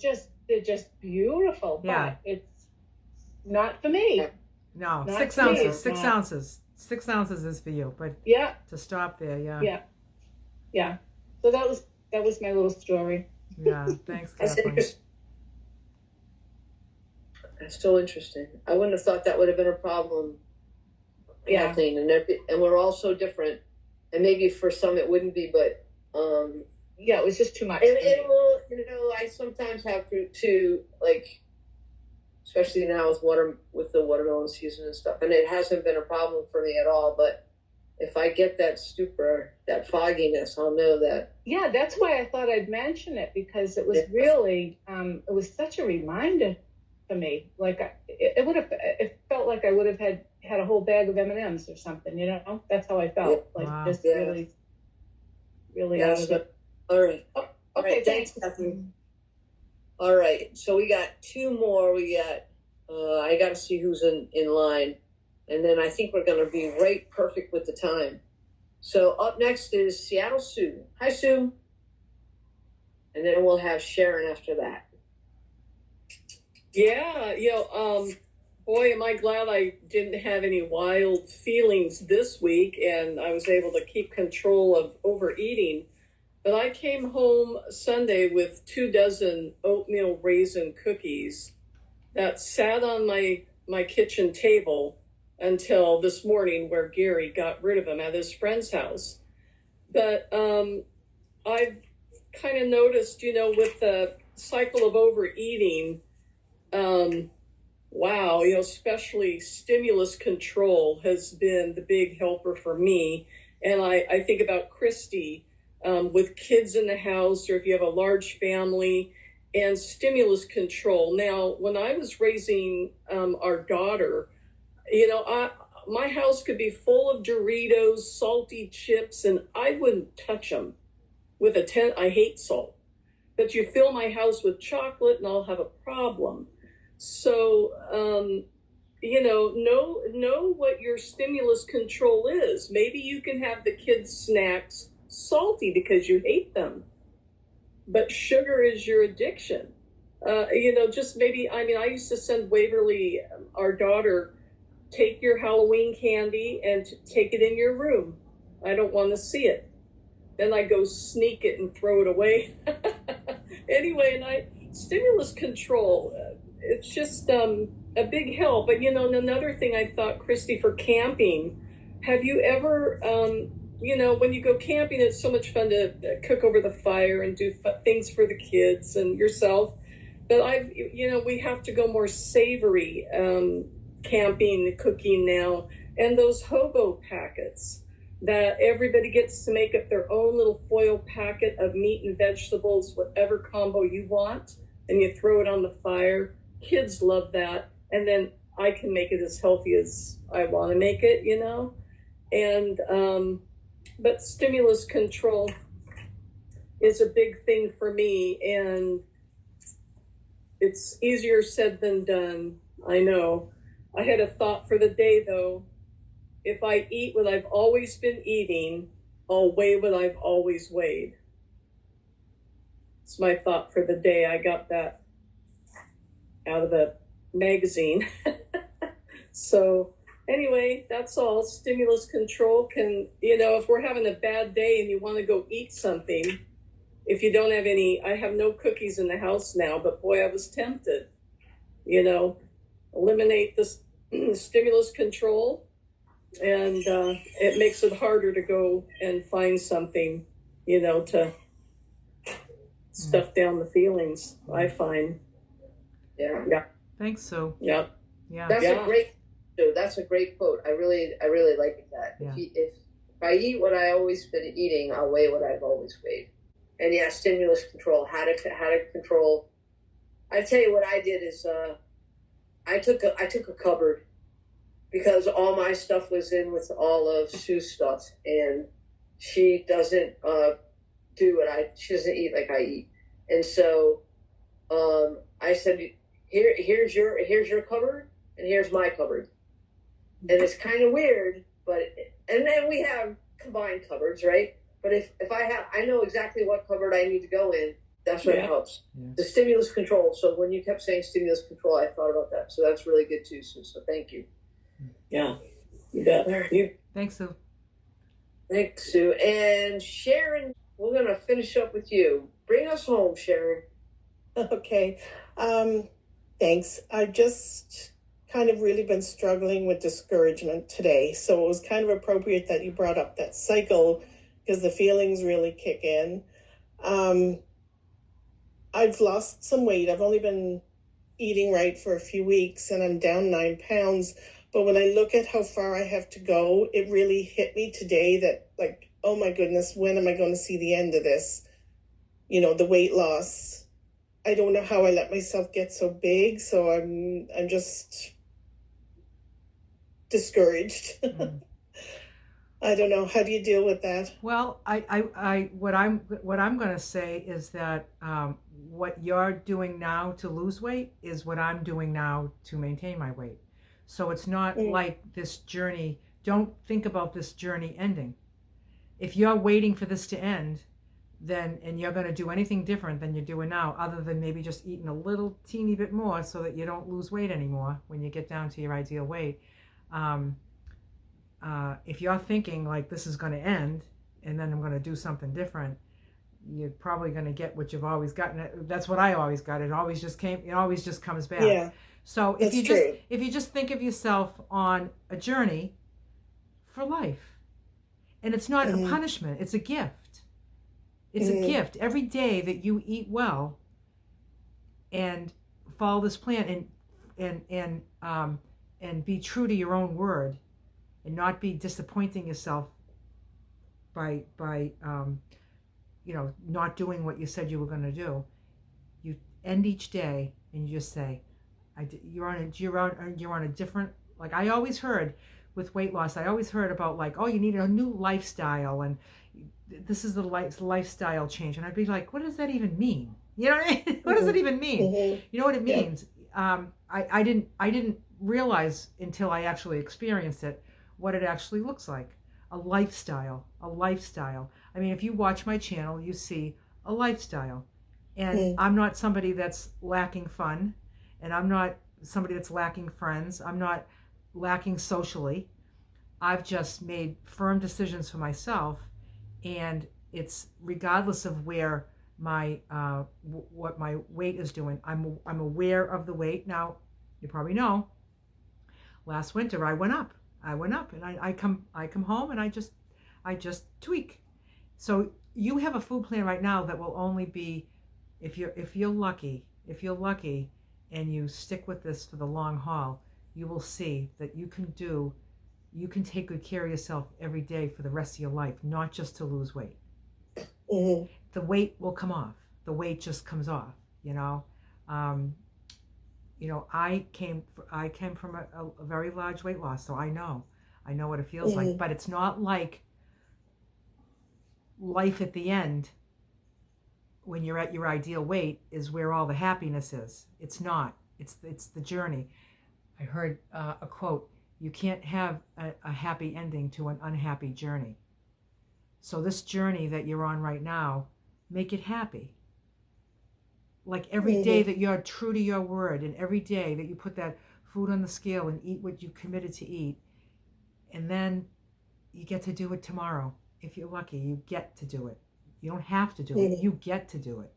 they're just beautiful. Yeah. But it's not for me. No, Not 6 me. ounces. 6 ounces. 6 ounces is for you, but to stop there, yeah. So that was my little story. Yeah, thanks, That's Kathleen. interesting. That's still interesting. I wouldn't have thought that would have been a problem, Kathleen. And we're all so different. And maybe for some it wouldn't be, but it was just too much. And I sometimes have fruit too, like especially now with the watermelon season and stuff. And it hasn't been a problem for me at all. But if I get that stupor, that fogginess, I'll know that. Yeah, that's why I thought I'd mention it, because it was really, it was such a reminder for me. Like it felt like I would have had a whole bag of M&Ms or something, you know? That's how I felt. Really really out Yes. of it. All right. Oh, All okay, right. Thanks, thanks. Catherine. All right. So we got two more. We got, I got to see who's in line. And then I think we're going to be right perfect with the time. So up next is Seattle Sue. Hi, Sue. And then we'll have Sharon after that. Yeah, boy, am I glad I didn't have any wild feelings this week and I was able to keep control of overeating. But I came home Sunday with 24 oatmeal raisin cookies that sat on my kitchen table until this morning, where Gary got rid of them at his friend's house. But I've kind of noticed, with the cycle of overeating, wow, especially stimulus control has been the big helper for me. And I think about Christy, with kids in the house, or if you have a large family, and stimulus control. Now, when I was raising our daughter, my house could be full of Doritos, salty chips, and I wouldn't touch them with I hate salt. But you fill my house with chocolate and I'll have a problem. So, know what your stimulus control is. Maybe you can have the kids' snacks salty because you hate them. But sugar is your addiction. Just maybe, I used to send Waverly, our daughter, take your Halloween candy and take it in your room. I don't want to see it. Then I go sneak it and throw it away. Anyway, stimulus control, it's just a big help. But, another thing I thought, Christy, for camping, have you ever, when you go camping, it's so much fun to cook over the fire and do things for the kids and yourself. But we have to go more savory camping, cooking now. And those hobo packets that everybody gets to make up their own little foil packet of meat and vegetables, whatever combo you want, and you throw it on the fire. Kids love that. And then I can make it as healthy as I want to make it, And, but stimulus control is a big thing for me, and it's easier said than done. I know. I had a thought for the day, though. If I eat what I've always been eating, I'll weigh what I've always weighed. It's my thought for the day. I got that out of a magazine. So anyway, that's all. Stimulus control can, if we're having a bad day and you want to go eat something, if you don't have any, I have no cookies in the house now, but boy, I was tempted, eliminate the stimulus control. And it makes it harder to go and find something, to stuff down the feelings, I find. Yeah. Thanks, Sue. Yeah. Yeah. That's a great quote. I really like that. Yeah. If I eat what I always been eating, I'll weigh what I've always weighed. And yeah, stimulus control, how to control. I tell you what I did is I took a cupboard, because all my stuff was in with all of Sue's stuff, and she doesn't she doesn't eat like I eat. And so I said, here's your cupboard and here's my cupboard. And it's kind of weird, and then we have combined cupboards, right? But if I know exactly what cupboard I need to go in, that's what helps. Yeah. The stimulus control. So when you kept saying stimulus control, I thought about that. So that's really good too, Sue. So thank you. Yeah, you bet. Thanks, Sue. Thanks, Sue. And Sharon, we're going to finish up with you. Bring us home, Sharon. Okay. Thanks. I've just kind of really been struggling with discouragement today. So it was kind of appropriate that you brought up that cycle, because the feelings really kick in. I've lost some weight. I've only been eating right for a few weeks and I'm down 9 pounds. But when I look at how far I have to go, it really hit me today that, like, oh my goodness, when am I going to see the end of this? The weight loss. I don't know how I let myself get so big. So I'm just discouraged. I don't know. How do you deal with that? Well, what I'm going to say is that what you're doing now to lose weight is what I'm doing now to maintain my weight. So it's not like this journey. Don't think about this journey ending. If you're waiting for this to end, then and you're going to do anything different than you're doing now, other than maybe just eating a little teeny bit more so that you don't lose weight anymore when you get down to your ideal weight. If you're thinking like this is going to end and then I'm going to do something different, you're probably going to get what you've always gotten. That's what I always got. It always just comes back. Yeah. So if you just think of yourself on a journey for life, and it's not a punishment, it's a gift. It's a gift. Every day that you eat well and follow this plan and be true to your own word and not be disappointing yourself by not doing what you said you were going to do. You end each day and you just say, you're on a different, like I always heard with weight loss, I always heard about like, oh, you need a new lifestyle and this is the lifestyle change. And I'd be like, what does that even mean? You know what I mean? What does it even mean? You know what it means? I didn't realize until I actually experienced it what it actually looks like. A lifestyle. I mean, if you watch my channel, you see a lifestyle. And I'm not somebody that's lacking fun, and I'm not somebody that's lacking friends. I'm not lacking socially. I've just made firm decisions for myself, and it's regardless of where my what my weight is doing. I'm aware of the weight. Now, you probably know, last winter I went up, and I come home and I just tweak. So you have a food plan right now that will only be, if you're lucky, and you stick with this for the long haul, you will see that you can take good care of yourself every day for the rest of your life, not just to lose weight. The weight will come off. The weight just comes off, you know. I came from a very large weight loss, so I know what it feels like, but it's not like life at the end when you're at your ideal weight is where all the happiness is. It's not. It's the journey. I heard a quote, you can't have a happy ending to an unhappy journey. So this journey that you're on right now, make it happy. Like every day that you're true to your word, and every day that you put that food on the scale and eat what you committed to eat, and then you get to do it tomorrow. If you're lucky, you get to do it. You don't have to do it. You get to do it.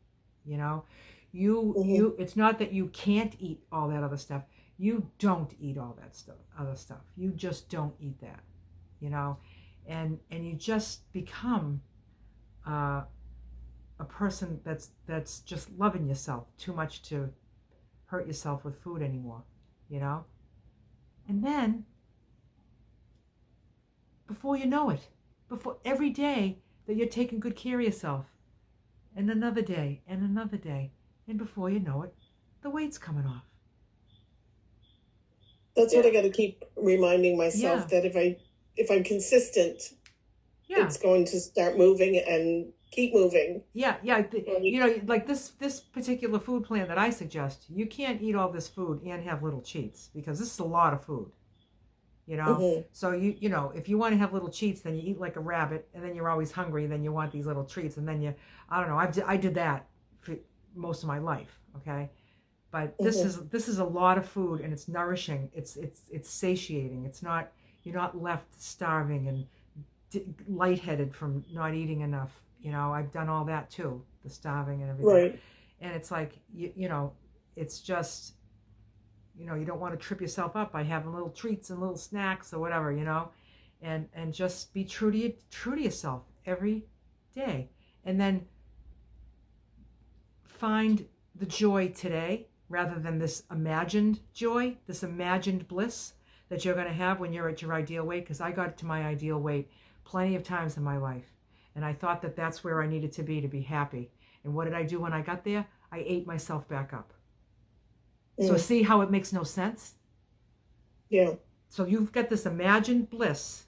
You know, you it's not that you can't eat all that other stuff. You don't eat all that other stuff. You just don't eat that, you know, and you just become a person that's just loving yourself too much to hurt yourself with food anymore, you know. And then before you know it, before every day that you're taking good care of yourself, and another day, and before you know it, the weight's coming off. That's what I got to keep reminding myself, that if I'm consistent, it's going to start moving and keep moving. You know, like this particular food plan that I suggest, you can't eat all this food and have little cheats, because this is a lot of food. You know, so you know, if you want to have little cheats, then you eat like a rabbit, and then you're always hungry, then you want these little treats, and then I don't know, I did that for most of my life, okay? But this is a lot of food, and it's nourishing. It's satiating. It's not, you're not left starving and lightheaded from not eating enough. You know, I've done all that too, the starving and everything. Right. And it's like you know, it's just, you know, you don't want to trip yourself up by having little treats and little snacks or whatever, you know, and just be true to yourself every day, and then find the joy today, rather than this imagined joy, this imagined bliss that you're going to have when you're at your ideal weight. Because I got to my ideal weight plenty of times in my life, and I thought that that's where I needed to be happy. And what did I do when I got there? I ate myself back up. So see how it makes no sense? Yeah. So you've got this imagined bliss,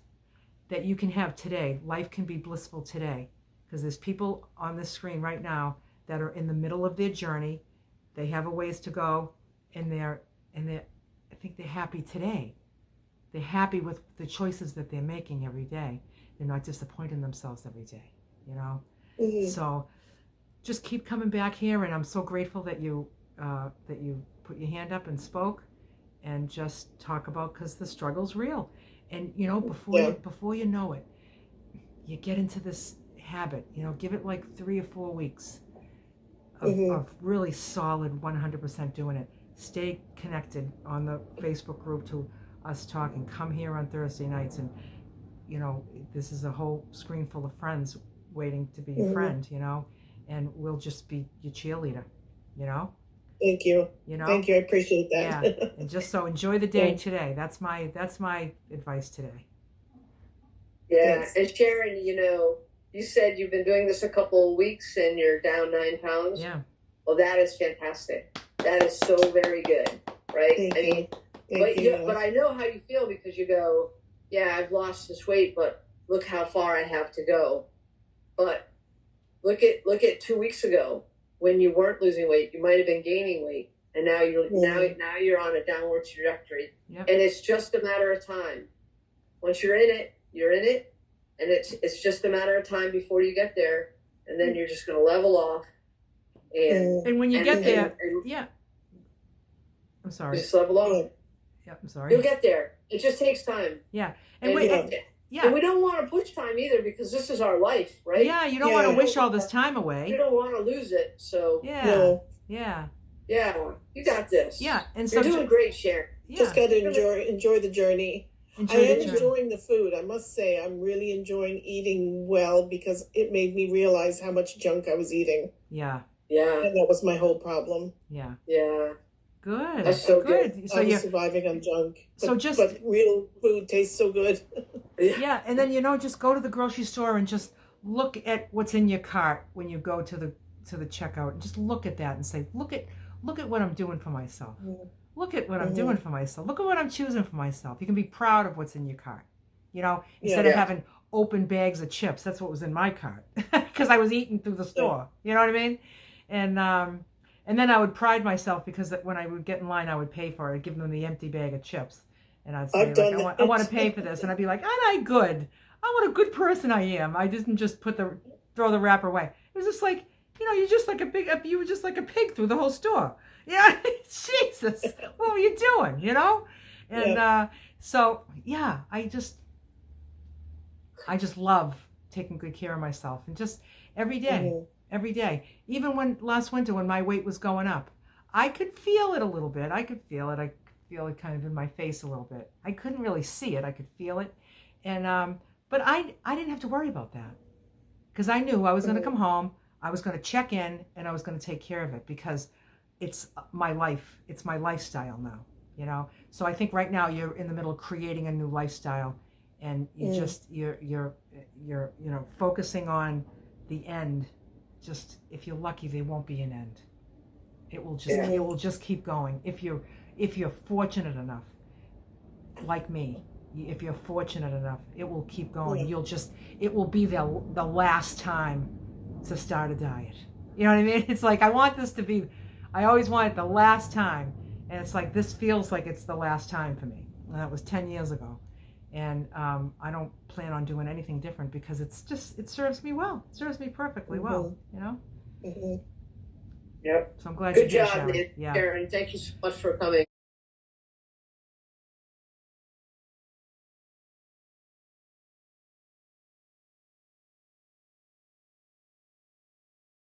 that you can have today. Life can be blissful today, because there's people on this screen right now that are in the middle of their journey. They have a ways to go, and I think they're happy today. They're happy with the choices that they're making every day. They're not disappointing themselves every day, you know? Mm-hmm. So just keep coming back here, and I'm so grateful that you put your hand up and spoke and just talk about, because the struggle's real. And, you know, before you know it, you get into this habit, you know, give it like 3 or 4 weeks of really solid 100% doing it. Stay connected on the Facebook group to us talking. Come here on Thursday nights, and, you know, this is a whole screen full of friends waiting to be your friend, you know, and we'll just be your cheerleader, you know? Thank you. You know? Thank you. I appreciate that. Yeah. And just so enjoy the day today. That's my advice today. Yeah. Thanks. And Sharon, you know, you said you've been doing this a couple of weeks and you're down 9 pounds. Yeah. Well, that is fantastic. That is so very good, right? Thank you. But I know how you feel, because you go, yeah, I've lost this weight, but look how far I have to go. But look at 2 weeks ago when you weren't losing weight. You might have been gaining weight, and now you're on a downward trajectory. Yep. And it's just a matter of time. Once you're in it, and it's just a matter of time before you get there, and then you're just going to level off. And when you get there, yeah. I'm sorry. Just level off. Yeah, I'm sorry. You'll get there. It just takes time. Yeah. And we don't want to push time either, because this is our life, right? Yeah, you don't want to wish all this time away. You don't want to lose it. So yeah. You got this. Yeah, and so you're doing great, Sharon. Yeah. Just got to enjoy the journey. I am enjoying the food. I must say, I'm really enjoying eating well, because it made me realize how much junk I was eating. Yeah. Yeah. And that was my whole problem. Yeah. Yeah. Good. That's so good. So I was surviving on junk. But real food tastes so good. Yeah, and then, you know, just go to the grocery store and just look at what's in your cart when you go to the checkout, and just look at that and say, look at what I'm doing for myself. Look at what I'm doing for myself. Look at what I'm choosing for myself. You can be proud of what's in your cart. You know, instead of having open bags of chips. That's what was in my cart, because I was eating through the store. You know what I mean? And then I would pride myself, because when I would get in line, I would pay for it. I'd give them the empty bag of chips. And I'd say, I want to pay for this. And I'd be like, aren't I good? Oh, what a good person I am. I didn't just throw the wrapper away. It was just like, you know, you were just like a pig through the whole store. Yeah, Jesus, what were you doing, you know? And so, yeah, I just love taking good care of myself, and just every day, even when last winter, when my weight was going up, I could feel it a little bit. I could feel it. I feel it kind of in my face a little bit. I couldn't really see it. I could feel it. And, but I didn't have to worry about that, because I knew I was going to come home, I was going to check in, and I was going to take care of it, because it's my life. It's my lifestyle now, you know? So I think right now you're in the middle of creating a new lifestyle, and you're you know, focusing on the end. Just, if you're lucky, there won't be an end. It will just keep going. If you're fortunate enough, like me, if you're fortunate enough, it will keep going. It will be the last time to start a diet. You know what I mean? It's like, I always want it the last time. And it's like, this feels like it's the last time for me. And that was 10 years ago. And I don't plan on doing anything different, because it serves me well. It serves me perfectly well, you know? Yep. So I'm glad Good you did, job, Sharon. Sharon. Thank you so much for coming.